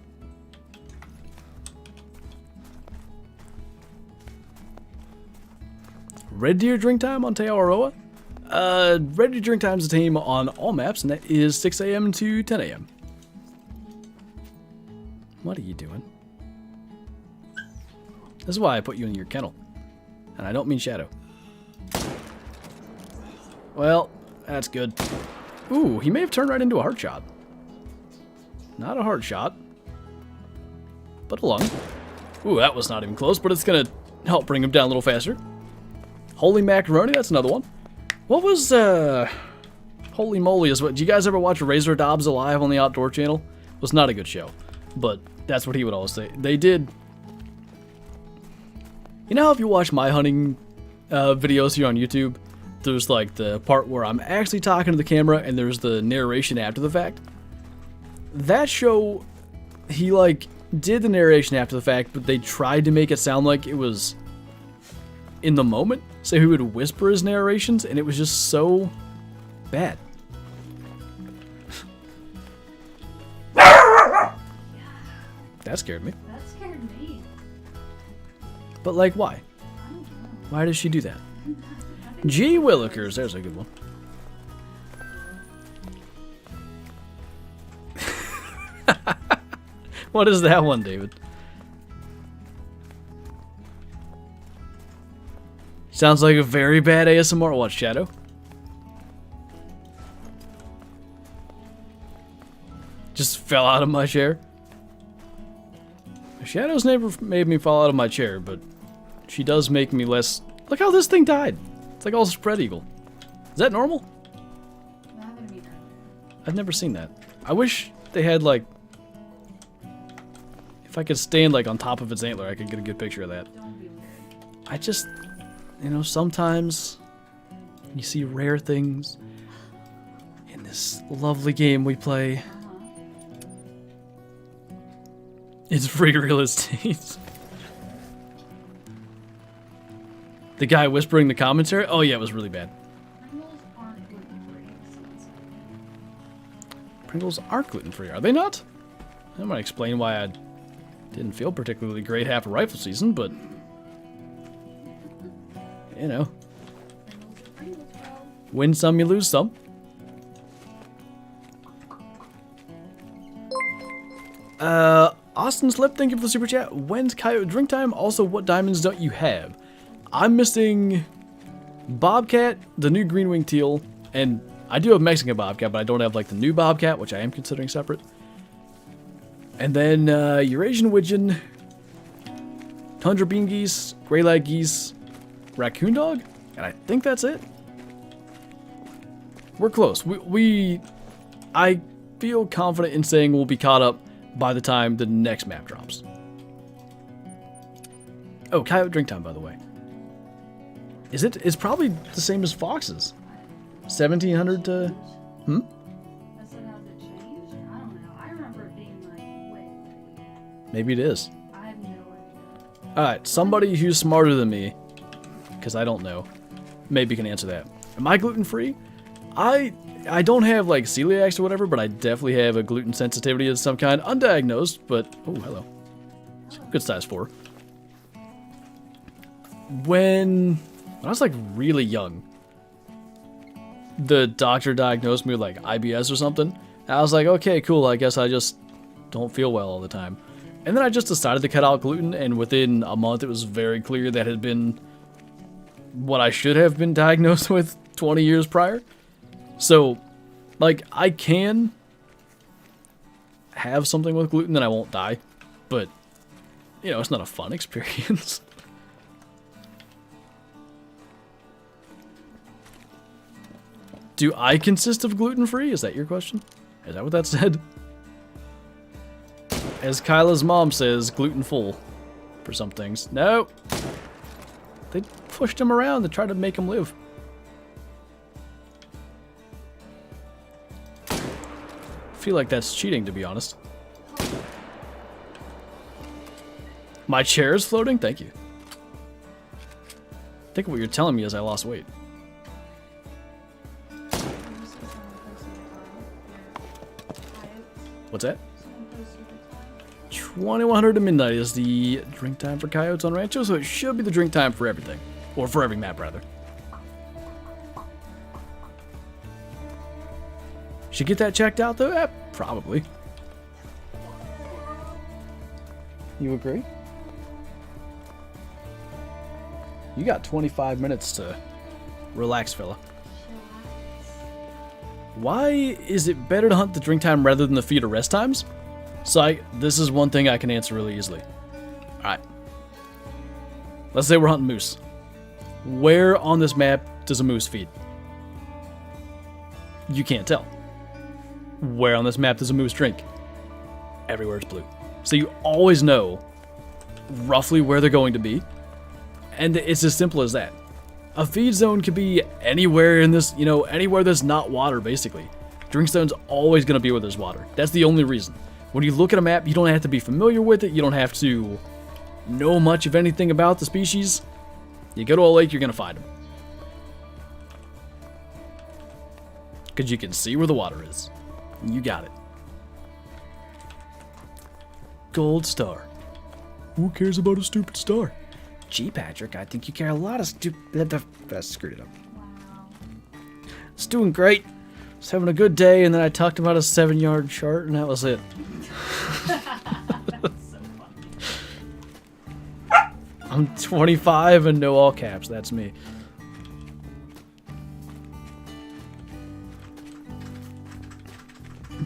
Red Deer drink time on Te Aroa? Red Deer drink time is a team on all maps, and that is 6 a.m. to 10 a.m. What are you doing? This is why I put you in your kennel. And I don't mean shadow. Well, that's good. Ooh, he may have turned right into a heart shot. Not a heart shot, but a lung. Ooh, that was not even close, but it's gonna help bring him down a little faster. Holy macaroni, that's another one. What was, holy moly is what, do you guys ever watch Razor Dobbs Alive on the Outdoor Channel? It was not a good show, but that's what he would always say. They did, you know how if you watch my hunting videos here on YouTube, there's like the part where I'm actually talking to the camera and there's the narration after the fact? That show, he like did the narration after the fact, but they tried to make it sound like it was in the moment. So he would whisper his narrations, and it was just so bad. That scared me. That scared me. But like, why? I don't know. Why does she do that? Gee Willikers, there's a good one. What is that one, David? Sounds like a very bad ASMR. What, Shadow? Just fell out of my chair. Shadow's never made me fall out of my chair, but she does make me less... Look how this thing died. It's like all spread eagle. Is that normal? I haven't either. I've never seen that. I wish they had, like... If I could stand, like, on top of its antler, I could get a good picture of that. Don't be weird. I just... You know, sometimes you see rare things in this lovely game we play. It's free real estate. The guy whispering the commentary? Oh yeah, it was really bad. Pringles aren't gluten-free. Pringles aren't gluten-free, are they not? That might explain why I didn't feel particularly great half a rifle season, but... You know. Win some, you lose some. Austin Slip, thank you for the super chat. When's Coyote drink time? Also, what diamonds don't you have? I'm missing Bobcat, the new green wing teal, and I do have Mexican Bobcat, but I don't have like the new Bobcat, which I am considering separate. And then Eurasian Widgeon, Tundra Bean Geese, Gray Lag Geese, Raccoon Dog, and I think that's it. We're close. I feel confident in saying we'll be caught up by the time the next map drops. Oh, Coyote drink time, by the way. Is it? It's probably the same as Fox's. 1700 to... Hmm? Has it changed? I don't know. I remember it being like, wait. Maybe it is. I have no idea. Alright, somebody who's smarter than me, because I don't know, maybe can answer that. Am I gluten-free? I don't have like celiacs or whatever, but I definitely have a gluten sensitivity of some kind. Undiagnosed, but... Oh, hello. Good size 4. When I was like really young, the doctor diagnosed me with like IBS or something. And I was like, okay, cool, I guess I just don't feel well all the time. And then I just decided to cut out gluten, and within a month it was very clear that had been what I should have been diagnosed with 20 years prior. So, like, I can have something with gluten and I won't die, but, you know, it's not a fun experience. Do I consist of gluten-free? Is that your question? Is that what that said? As Kyla's mom says, gluten-full for some things. No! They pushed him around to try to make him live. feel like that's cheating, to be honest. My chair is floating? Thank you. I think what you're telling me is I lost weight. What's that? 2100 to midnight is the drink time for coyotes on Rancho, so it should be the drink time for everything. Or for every map, rather. Should get that checked out, though? Probably. You agree? You got 25 minutes to relax, fella. Why is it better to hunt the drink time rather than the feed or rest times? So this is one thing I can answer really easily. Alright. Let's say we're hunting moose. Where on this map does a moose feed? You can't tell. Where on this map does a moose drink? Everywhere it's blue. So you always know roughly where they're going to be. And it's as simple as that. A feed zone could be anywhere in this, anywhere there's not water, basically. Drink zone's always going to be where there's water. That's the only reason. When you look at a map, you don't have to be familiar with it. You don't have to know much of anything about the species. You go to a lake, you're going to find them. Because you can see where the water is. You got it. Gold star. Who cares about a stupid star? Gee, Patrick, I think you care a lot of stupid... I screwed it up. Wow. It's doing great. Just having a good day, and then I talked about a 7-yard chart, and that was it. That's so funny. I'm 25 and no all caps. That's me.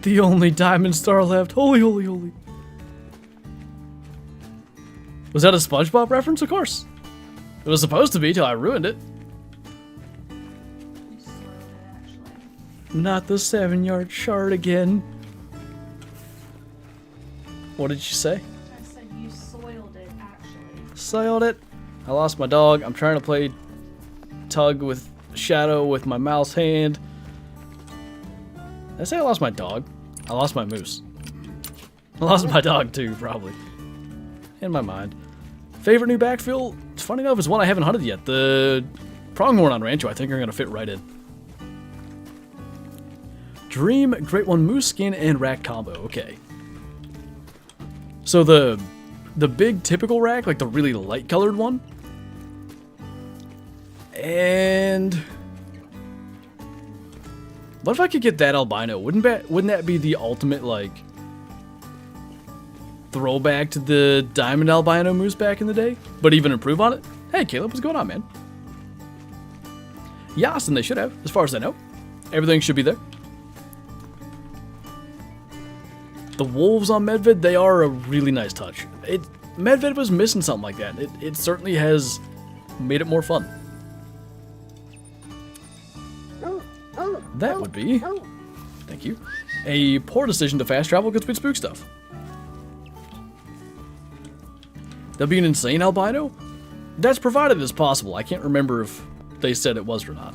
The only diamond star left. Holy, holy, holy. Was that a SpongeBob reference? Of course. It was supposed to be till I ruined it. You slowed it, actually. Not the 7-yard chart again. What did you say? I said you soiled it, actually. Soiled it. I lost my dog. I'm trying to play tug with Shadow with my mouse hand. Did I say I lost my dog? I lost my moose. I lost my dog too, probably. In my mind. Favorite new backfill? Funny enough, is one I haven't hunted yet. The pronghorn on Rancho, I think, are going to fit right in. Dream, Great One Moose Skin, and Rack combo. Okay. So the big typical rack, like the really light colored one. And what if I could get that albino? Wouldn't that be the ultimate, like, throwback to the diamond albino moose back in the day, but even improve on it? Hey, Caleb, what's going on, man? Yes, and they should have, as far as I know. Everything should be there. The wolves on Medved, they are a really nice touch. Medved was missing something like that. It certainly has made it more fun. That would be, thank you, a poor decision to fast travel because we'd spook stuff. That'd be an insane albino? That's provided as possible. I can't remember if they said it was or not.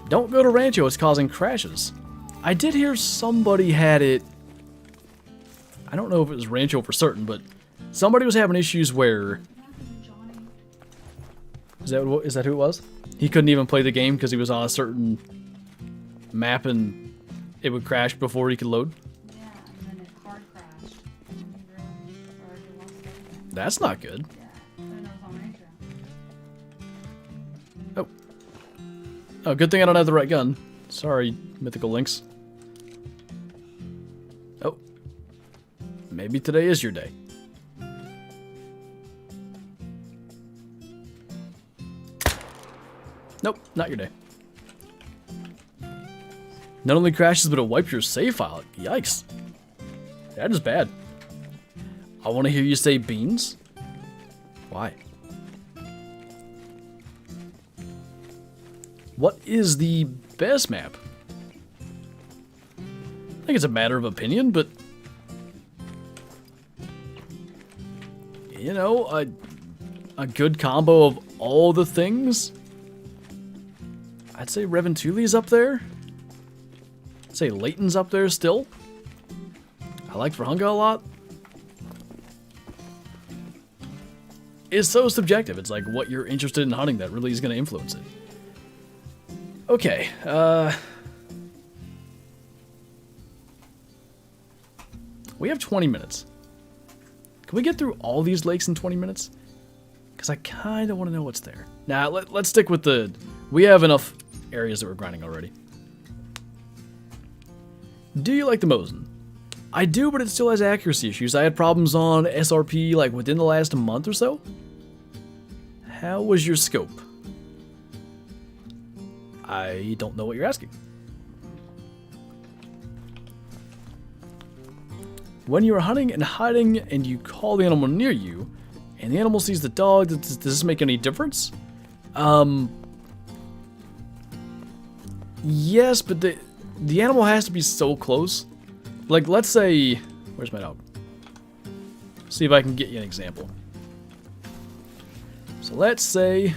Don't go to Rancho, it's causing crashes. I did hear somebody had it. I don't know if it was Rancho for certain, but somebody was having issues where... Is that who it was? He couldn't even play the game because he was on a certain map and it would crash before he could load? Yeah, and then it hard crashed. And he already lost everything. That's not good. Yeah, but it was on Rancho. Oh. Oh, good thing I don't have the right gun. Sorry, Mythical Lynx. Oh. Maybe today is your day. Nope, not your day. Not only crashes, but it wipes your save file. Yikes. That is bad. I want to hear you say beans. Why? What is the best map? I think it's a matter of opinion, but... You know, a good combo of all the things... I'd say Reventuli's up there. I'd say Leighton's up there still. I like Verhunga a lot. It's so subjective. It's like what you're interested in hunting that really is going to influence it. Okay, we have 20 minutes. Can we get through all these lakes in 20 minutes? Because I kind of want to know what's there. Now, let's stick with the... We have enough areas that we're grinding already. Do you like the Mosin? I do, but it still has accuracy issues. I had problems on SRP like within the last month or so. How was your scope? I don't know what you're asking. When you are hunting and hiding and you call the animal near you, and the animal sees the dog, does this make any difference? Yes, but the animal has to be so close. Like, let's say... Where's my dog? See if I can get you an example. So let's say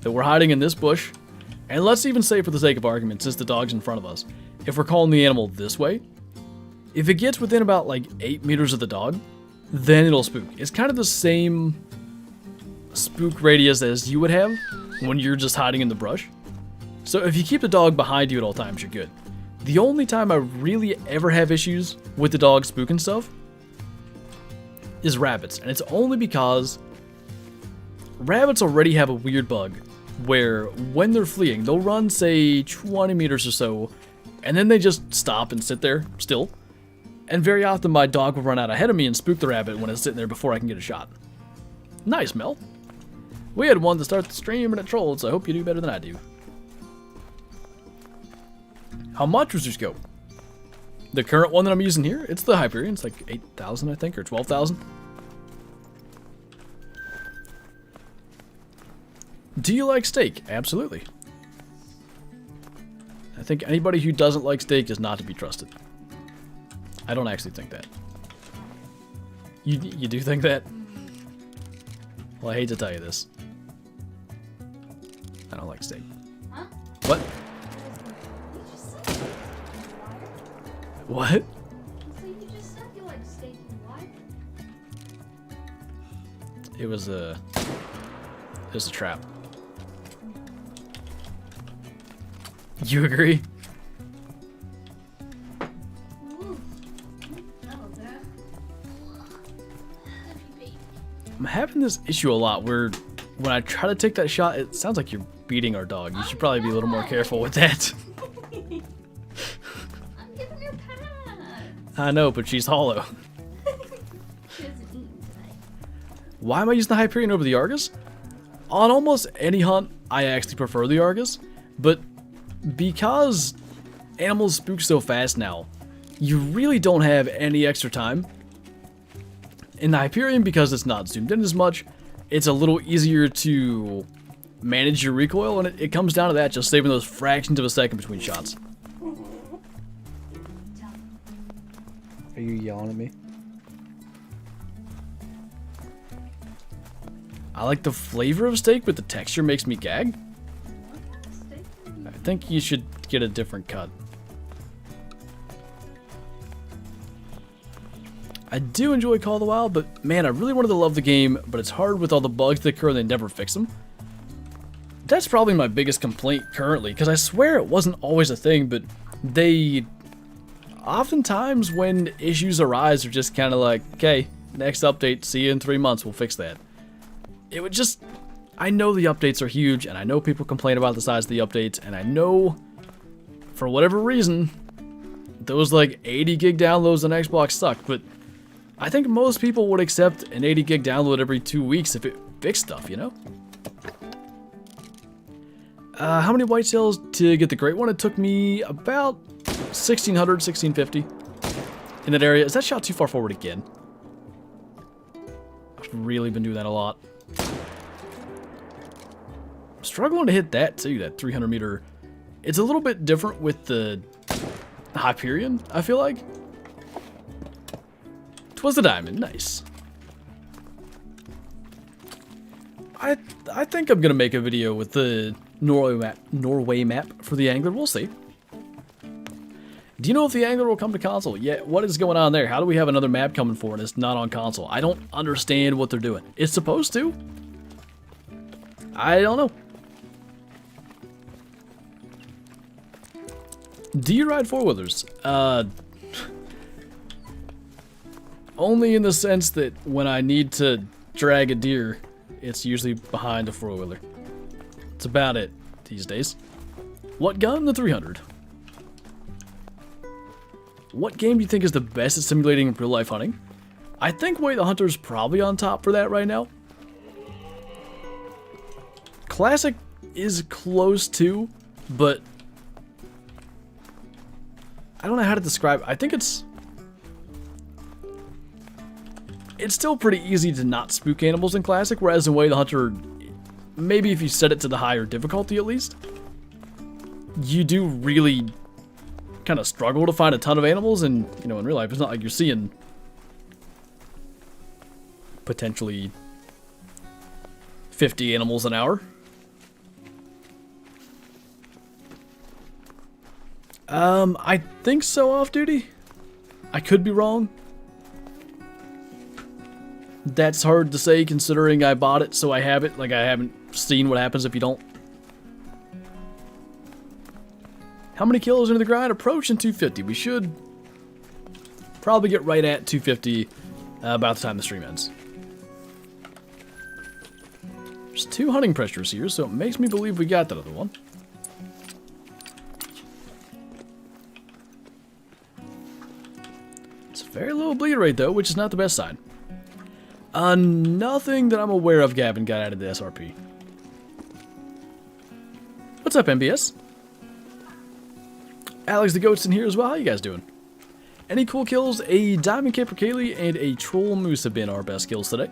that we're hiding in this bush, and let's even say, for the sake of argument, since the dog's in front of us, if we're calling the animal this way, if it gets within about like 8 meters of the dog, then it'll spook. It's kind of the same spook radius as you would have when you're just hiding in the brush. So if you keep the dog behind you at all times, you're good. The only time I really ever have issues with the dog spooking stuff is rabbits, and it's only because rabbits already have a weird bug where when they're fleeing, they'll run, say, 20 meters or so, and then they just stop and sit there still. And very often my dog will run out ahead of me and spook the rabbit when it's sitting there before I can get a shot. Nice, Mel. We had one to start the stream and it trolled, so I hope you do better than I do. How much was your scope? The current one that I'm using here, it's the Hyperion. It's like 8,000, I think, or 12,000. Do you like steak? Absolutely. I think anybody who doesn't like steak is not to be trusted. I don't actually think that. You do think that? Well, I hate to tell you this. I don't like steak. Huh? What? What? So you just said you like steak and what? It was a trap. You agree? Ooh. That was that. I'm having this issue a lot where when I try to take that shot, it sounds like you're beating our dog. You should probably be a little more careful with that. I'm giving her pat. I know, but she's hollow. She hasn't eaten today. Why am I using the Hyperion over the Argus? On almost any hunt, I actually prefer the Argus, but because animals spook so fast now, you really don't have any extra time. In the Hyperion, because it's not zoomed in as much, it's a little easier to manage your recoil, and it comes down to that, just saving those fractions of a second between shots. Are you yelling at me? I like the flavor of steak, but the texture makes me gag. I think you should get a different cut. I do enjoy Call of the Wild, but man, I really wanted to love the game, but it's hard with all the bugs that occur and they never fix them. That's probably my biggest complaint currently, because I swear it wasn't always a thing, but they... Oftentimes when issues arise, they're just kind of like, okay, next update, see you in 3 months, we'll fix that. It would just... I know the updates are huge, and I know people complain about the size of the updates, and I know, for whatever reason, those like 80 gig downloads on Xbox suck, but I think most people would accept an 80 gig download every 2 weeks if it fixed stuff, you know? How many white sails to get the great one? It took me about 1,600, 1,650 in that area. Is that shot too far forward again? I've really been doing that a lot. I'm struggling to hit that too, that 300 meter. It's a little bit different with the Hyperion, I feel like. 'Twas the diamond, nice. I think I'm gonna make a video with the Norway map for the Angler. We'll see. Do you know if the Angler will come to console? Yeah, what is going on there? How do we have another map coming for and it's not on console? I don't understand what they're doing. It's supposed to. I don't know. Do you ride four-wheelers? Only in the sense that when I need to drag a deer, it's usually behind a four-wheeler. That's about it these days. What gun? The 300. What game do you think is the best at simulating real-life hunting? I think Way the Hunter is probably on top for that right now. Classic is close too, but I don't know how to describe it. I think it's still pretty easy to not spook animals in Classic, whereas in Way the Hunter, maybe if you set it to the higher difficulty at least, you do really kind of struggle to find a ton of animals, and you know, in real life it's not like you're seeing potentially 50 animals an hour. I think so, off duty. I could be wrong. That's hard to say considering I bought it, so I have it. Like, I haven't seen what happens if you don't. How many kills into the grind? Approaching 250. We should probably get right at 250 about the time the stream ends. There's 2 hunting pressures here, so it makes me believe we got that other one. It's a very low bleed rate, though, which is not the best sign. Nothing that I'm aware of Gavin got out of the SRP. What's up, MBS? Alex the Goat's in here as well. How you guys doing? Any cool kills? A Diamond Capercaillie and a Troll Moose have been our best kills today.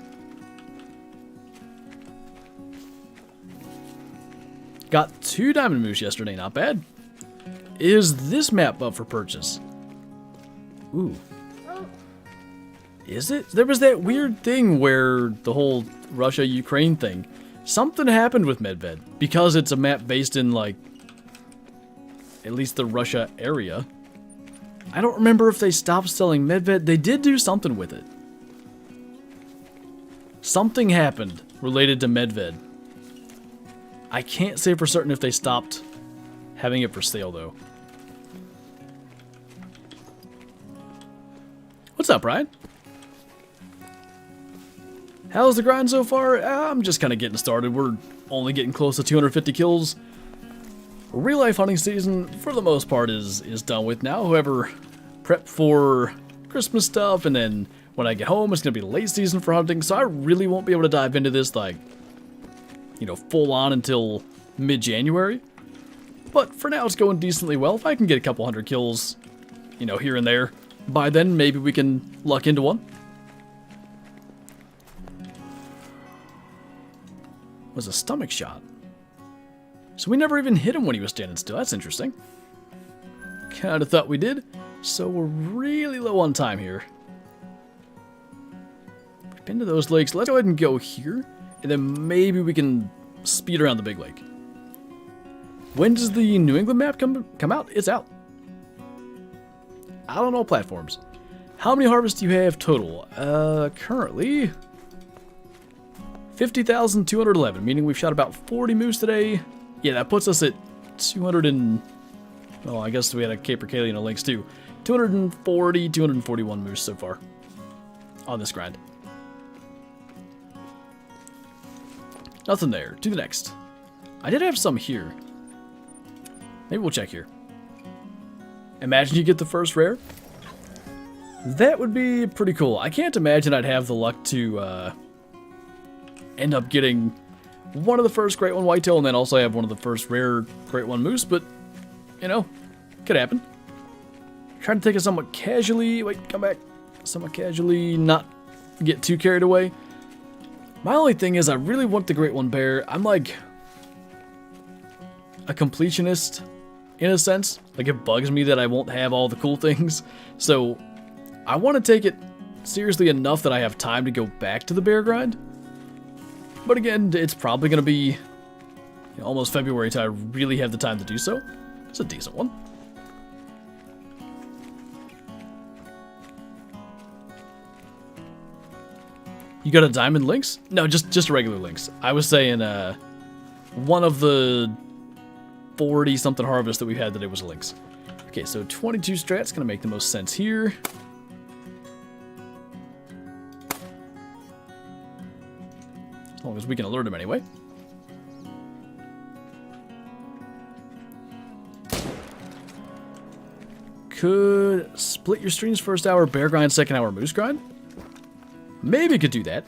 Got 2 Diamond Moose yesterday, not bad. Is this map up for purchase? Ooh. Is it? There was that weird thing where the whole Russia-Ukraine thing. Something happened with Medved. Because it's a map based in, like, at least the Russia area. I don't remember if they stopped selling Medved. They did do something with it. Something happened related to Medved. I can't say for certain if they stopped having it for sale, though. What's up, Brian? How's the grind so far? I'm just kind of getting started. We're only getting close to 250 kills. Real life hunting season, for the most part, is done with now. However, prep for Christmas stuff, and then when I get home, it's going to be late season for hunting, so I really won't be able to dive into this, like, you know, full on until mid-January. But for now, it's going decently well. If I can get a couple hundred kills, you know, here and there, by then, maybe we can luck into one. Was a stomach shot. So we never even hit him when he was standing still. That's interesting. Kinda thought we did. So we're really low on time here. We've been to those lakes. Let's go ahead and go here. And then maybe we can speed around the big lake. When does the New England map come out? It's out. Out on all platforms. How many harvests do you have total? Currently 50,211, meaning we've shot about 40 moose today. Yeah, that puts us at 200 and... well, I guess we had a Capercaillie and a lynx too. 240, 241 moose so far on this grind. Nothing there. To the next. I did have some here. Maybe we'll check here. Imagine you get the first rare. That would be pretty cool. I can't imagine I'd have the luck to end up getting one of the first Great One Whitetail and then also have one of the first rare Great One Moose, but, you know, could happen. Trying to take it somewhat casually. Wait, come back. Somewhat casually, not get too carried away. My only thing is I really want the Great One Bear. I'm like a completionist in a sense. Like, it bugs me that I won't have all the cool things. So I want to take it seriously enough that I have time to go back to the bear grind. But again, it's probably going to be almost February until I really have the time to do so. It's a decent one. You got a diamond lynx? No, just a regular lynx. I was saying one of the 40-something harvests that we've had today was a lynx. Okay, so 22 strat's going to make the most sense here. As long as we can alert him anyway. Could split your streams first hour, bear grind, second hour, moose grind? Maybe could do that.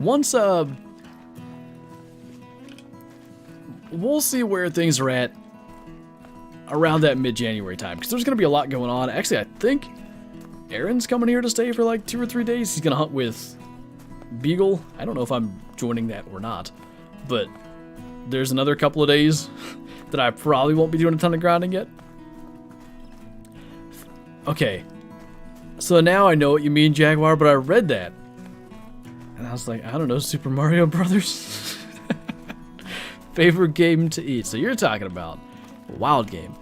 Once, we'll see where things are at around that mid-January time, because there's going to be a lot going on. Actually, I think Aaron's coming here to stay for like 2 or 3 days. He's going to hunt with Beagle. I don't know if I'm joining that or not, but there's another couple of days that I probably won't be doing a ton of grinding yet. Okay. So now I know what you mean, Jaguar, but I read that. And I was like, I don't know, Super Mario Brothers? Favorite game to eat. So you're talking about a wild game.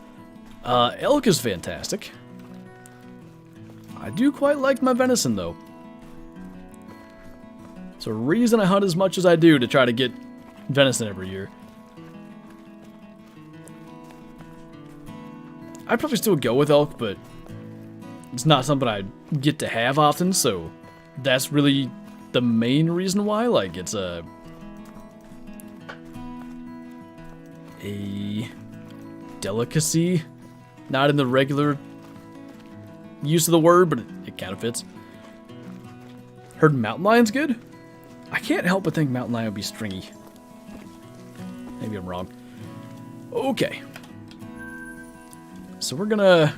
Elk is fantastic. I do quite like my venison, though. It's a reason I hunt as much as I do to try to get venison every year. I'd probably still go with elk, but it's not something I get to have often, so that's really the main reason why. Like, it's a delicacy, not in the regular use of the word, but it kind of fits. Heard mountain lion's good? I can't help but think mountain lion would be stringy. Maybe I'm wrong. Okay. So we're gonna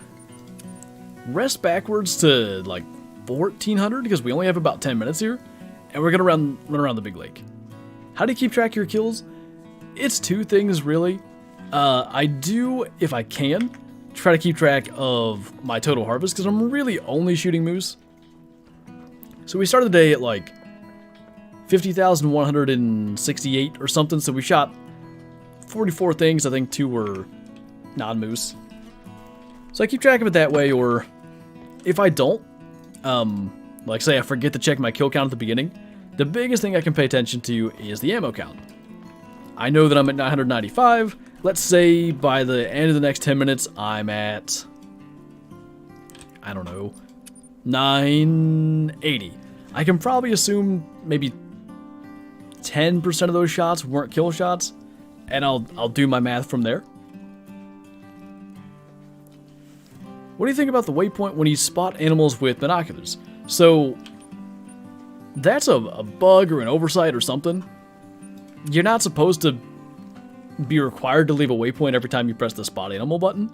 rest backwards to like 1400 because we only have about 10 minutes here, and we're gonna run around the big lake. How do you keep track of your kills? It's 2 things really. I do, if I can, try to keep track of my total harvest because I'm really only shooting moose. So we started the day at like 50,168 or something, so we shot 44 things. I think 2 were non-moose. So I keep track of it that way, or if I don't, like say I forget to check my kill count at the beginning, the biggest thing I can pay attention to is the ammo count. I know that I'm at 995. Let's say by the end of the next 10 minutes, I'm at, I don't know, 980. I can probably assume maybe 10% of those shots weren't kill shots, and I'll do my math from there. What do you think about the waypoint when you spot animals with binoculars? So, that's a bug or an oversight or something. You're not supposed to be required to leave a waypoint every time you press the spot animal button.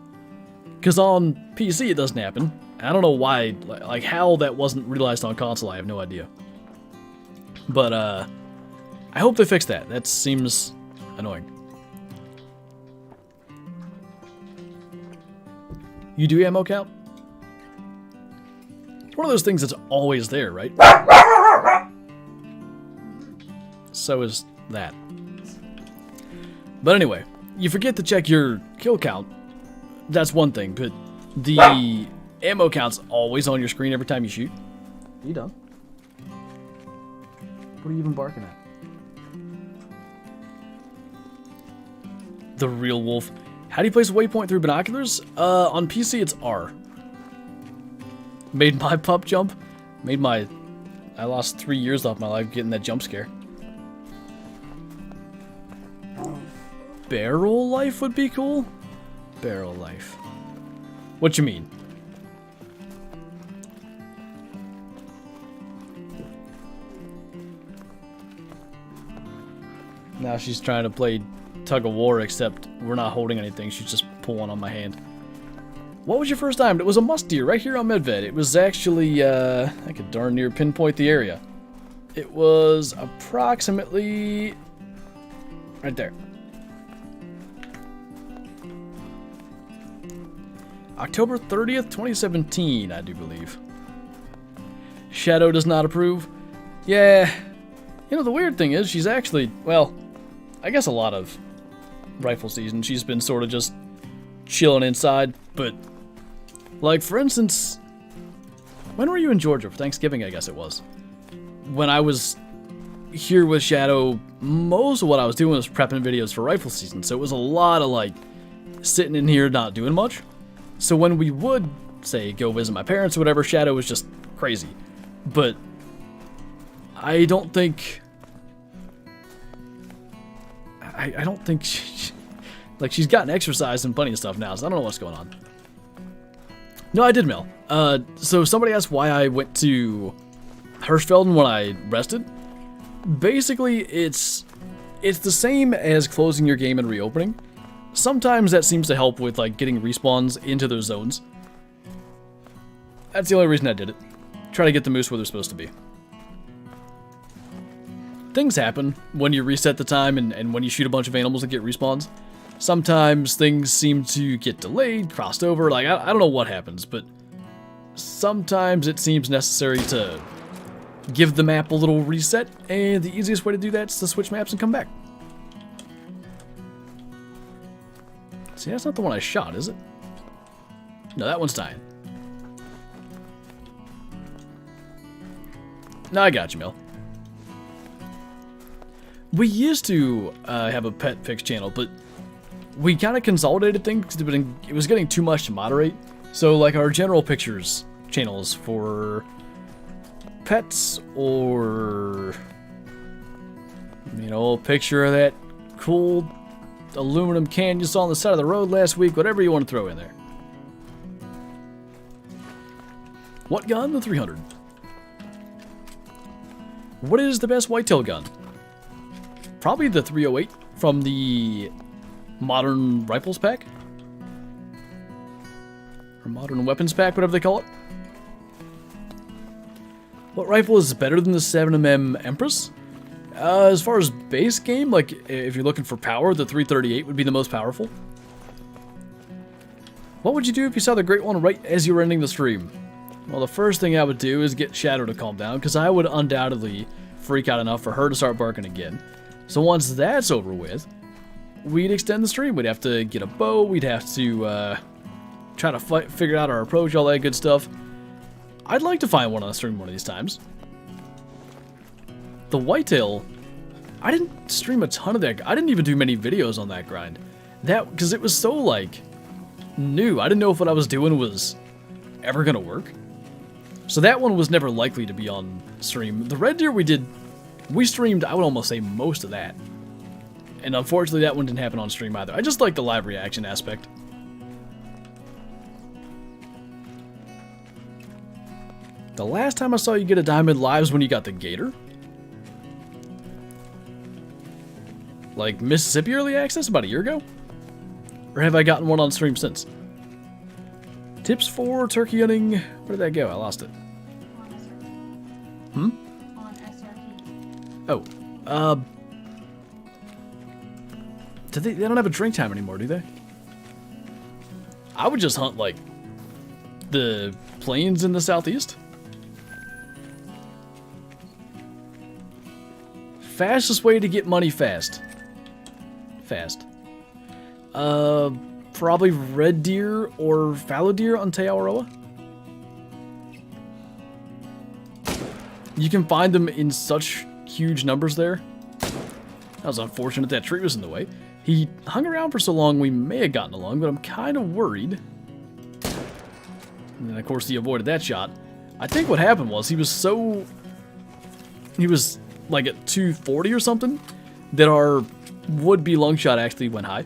Because on PC it doesn't happen. I don't know why, like how that wasn't realized on console, I have no idea. But, I hope they fix that. That seems annoying. You do ammo count? It's one of those things that's always there, right? So is that. But anyway, you forget to check your kill count. That's one thing, but the ammo count's always on your screen every time you shoot. Are you done? What are you even barking at? The real wolf. How do you place a waypoint through binoculars? On PC it's R. Made my pup jump. I lost 3 years off my life getting that jump scare. Barrel life would be cool? Barrel life. What you mean? Now she's trying to play tug of war, except we're not holding anything. She's just pulling on my hand. What was your first time? It was a musk deer right here on Medved. It was actually, I could darn near pinpoint the area. It was approximately right there. October 30th, 2017, I do believe. Shadow does not approve. Yeah, You know, the weird thing is she's actually, well, I guess a lot of rifle season she's been sort of just chilling inside, but like for instance, when were you in Georgia for Thanksgiving? I guess it was. When I was here with Shadow, most of what I was doing was prepping videos for rifle season, so it was a lot of like sitting in here not doing much. So when we would say go visit my parents or whatever, Shadow was just crazy. But I don't think I don't think like she's gotten exercise and plenty of stuff now, so I don't know what's going on. No, I did mail. So somebody asked why I went to Hirschfelden when I rested. Basically, it's the same as closing your game and reopening. Sometimes that seems to help with like getting respawns into those zones. That's the only reason I did it. Try to get the moose where they're supposed to be. Things happen when you reset the time and when you shoot a bunch of animals and get respawns. Sometimes things seem to get delayed, crossed over, like I don't know what happens, but sometimes it seems necessary to give the map a little reset, and the easiest way to do that is to switch maps and come back. See, that's not the one I shot, is it? No, that one's dying. No, I got you, Mel. We used to have a pet pics channel, but we kind of consolidated things because it was getting too much to moderate. So, like, our general pictures channels for pets or, you know, a picture of that cool aluminum can you saw on the side of the road last week, whatever you want to throw in there. What gun? The 300. What is the best whitetail gun? Probably the 308 from the Modern Rifles pack? Or Modern Weapons pack, whatever they call it. What rifle is better than the 7mm Empress? As far as base game, like if you're looking for power, the 338 would be the most powerful. What would you do if you saw the Great One right as you were ending the stream? Well, the first thing I would do is get Shadow to calm down, because I would undoubtedly freak out enough for her to start barking again. So once that's over with, we'd extend the stream. We'd have to get a bow, we'd have to try to figure out our approach, all that good stuff. I'd like to find one on the stream one of these times. The whitetail, I didn't stream a ton of that. I didn't even do many videos on that grind. Because it was so, like, new. I didn't know if what I was doing was ever going to work. So that one was never likely to be on stream. The red deer we streamed, I would almost say, most of that. And unfortunately, that one didn't happen on stream either. I just like the live reaction aspect. The last time I saw you get a diamond live was when you got the gator. Like Mississippi Early Access about a year ago? Or have I gotten one on stream since? Tips for turkey hunting. Where did that go? I lost it. Hmm? On SRP. Oh. They don't have a drink time anymore, do they? I would just hunt, like, the plains in the southeast. Fastest way to get money fast. Probably red deer or fallow deer on Te Awaroa. You can find them in such huge numbers there. That was unfortunate that tree was in the way. He hung around for so long we may have gotten along, but I'm kind of worried. And then of course he avoided that shot. I think what happened was he was like at 240 or something that our would-be long shot actually went high.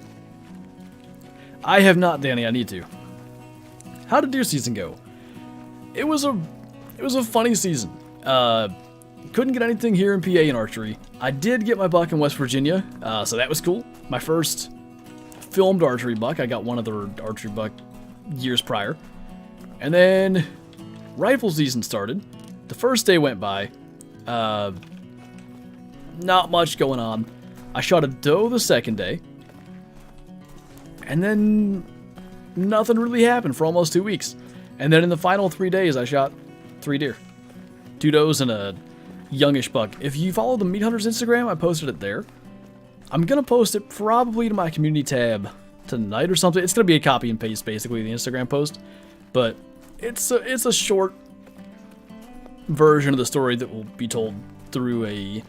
I have not, Danny. I need to. How did deer season go? It was a funny season. Couldn't get anything here in PA in archery. I did get my buck in West Virginia, so that was cool. My first filmed archery buck. I got one other archery buck years prior. And then rifle season started. The first day went by. Not much going on. I shot a doe the second day. And then nothing really happened for almost 2 weeks. And then in the final 3 days, I shot 3 deer. 2 does and a youngish buck. If you follow the Meat Hunters Instagram, I posted it there. I'm going to post it probably to my community tab tonight or something. It's going to be a copy and paste, basically, the Instagram post. But it's a short version of the story that will be told through a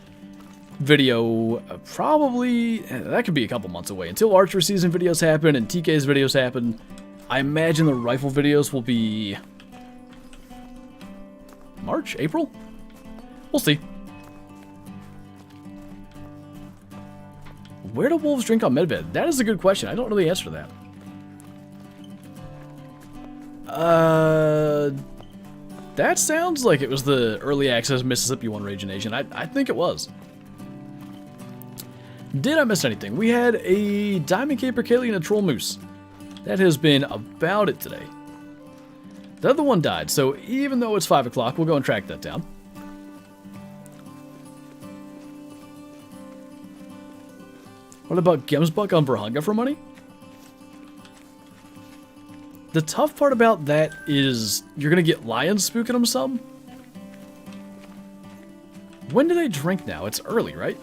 video. Probably, that could be a couple months away. Until archery season videos happen and TK's videos happen, I imagine the rifle videos will be March, April? We'll see. Where do wolves drink on medbed? That is a good question. I don't know the answer to that. That sounds like it was the early access Mississippi one, Raging Nation. I think it was. Did I miss anything? We had a Diamond Capercaillie and a Troll Moose. That has been about it today. The other one died, so even though it's 5 o'clock, we'll go and track that down. What about Gemsbuck on Verhunga for money? The tough part about that is you're going to get lions spooking them some. When do they drink now? It's early, right?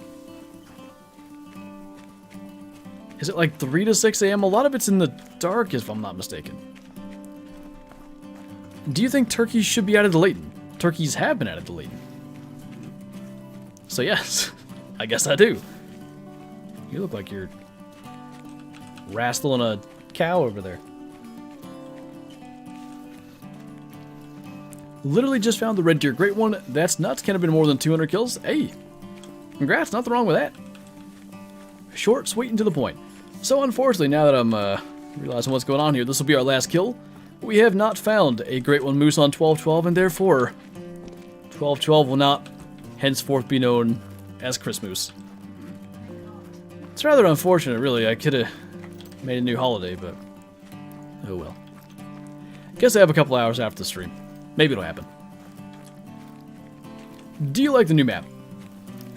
Is it like 3 to 6 a.m.? A lot of it's in the dark, if I'm not mistaken. Do you think turkeys should be added to Leighton? Turkeys have been added to Leighton. So yes, I guess I do. You look like you're wrestling a cow over there. Literally just found the red deer. Great one. That's nuts. Can't have been more than 200 kills. Hey, congrats. Nothing wrong with that. Short, sweet, and to the point. So unfortunately, now that I'm realizing what's going on here, this will be our last kill. We have not found a great one moose on 12-12, and therefore 12-12 will not henceforth be known as ChristMoose. It's rather unfortunate, really. I could have made a new holiday, but oh well. Guess I have a couple hours after the stream. Maybe it'll happen. Do you like the new map?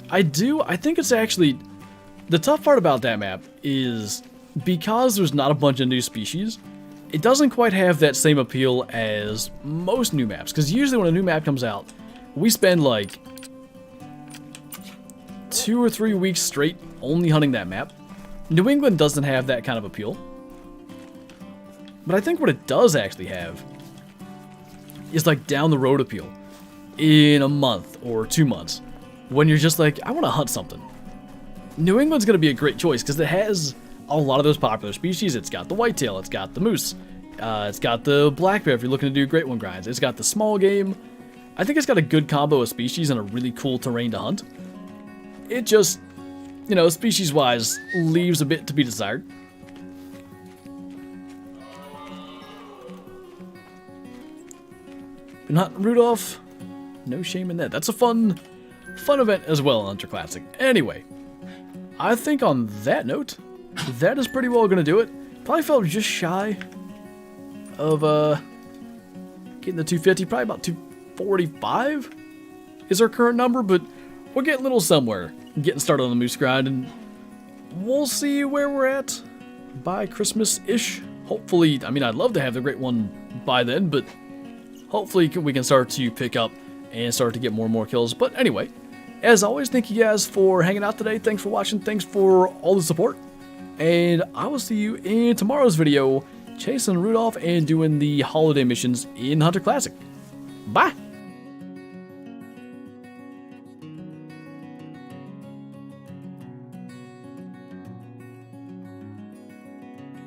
I do. I think it's actually... The tough part about that map is because there's not a bunch of new species, it doesn't quite have that same appeal as most new maps. Because usually when a new map comes out, we spend like 2 or 3 weeks straight only hunting that map. New England doesn't have that kind of appeal. But I think what it does actually have is like down the road appeal in a month or 2 months when you're just like, I want to hunt something. New England's going to be a great choice because it has a lot of those popular species. It's got the whitetail, it's got the moose, it's got the black bear if you're looking to do great one grinds, it's got the small game. I think it's got a good combo of species and a really cool terrain to hunt. It just, you know, species-wise, leaves a bit to be desired. Been hunting Rudolph, no shame in that. That's a fun event as well, Hunter Classic. Anyway, I think on that note, that is pretty well going to do it. Probably felt just shy of getting the 250, probably about 245 is our current number, but we're getting a little somewhere, getting started on the moose grind, and we'll see where we're at by Christmas-ish. Hopefully, I mean, I'd love to have the great one by then, but hopefully we can start to pick up and start to get more and more kills. But anyway, as always, thank you guys for hanging out today. Thanks for watching. Thanks for all the support. And I will see you in tomorrow's video, chasing Rudolph and doing the holiday missions in Hunter Classic. Bye!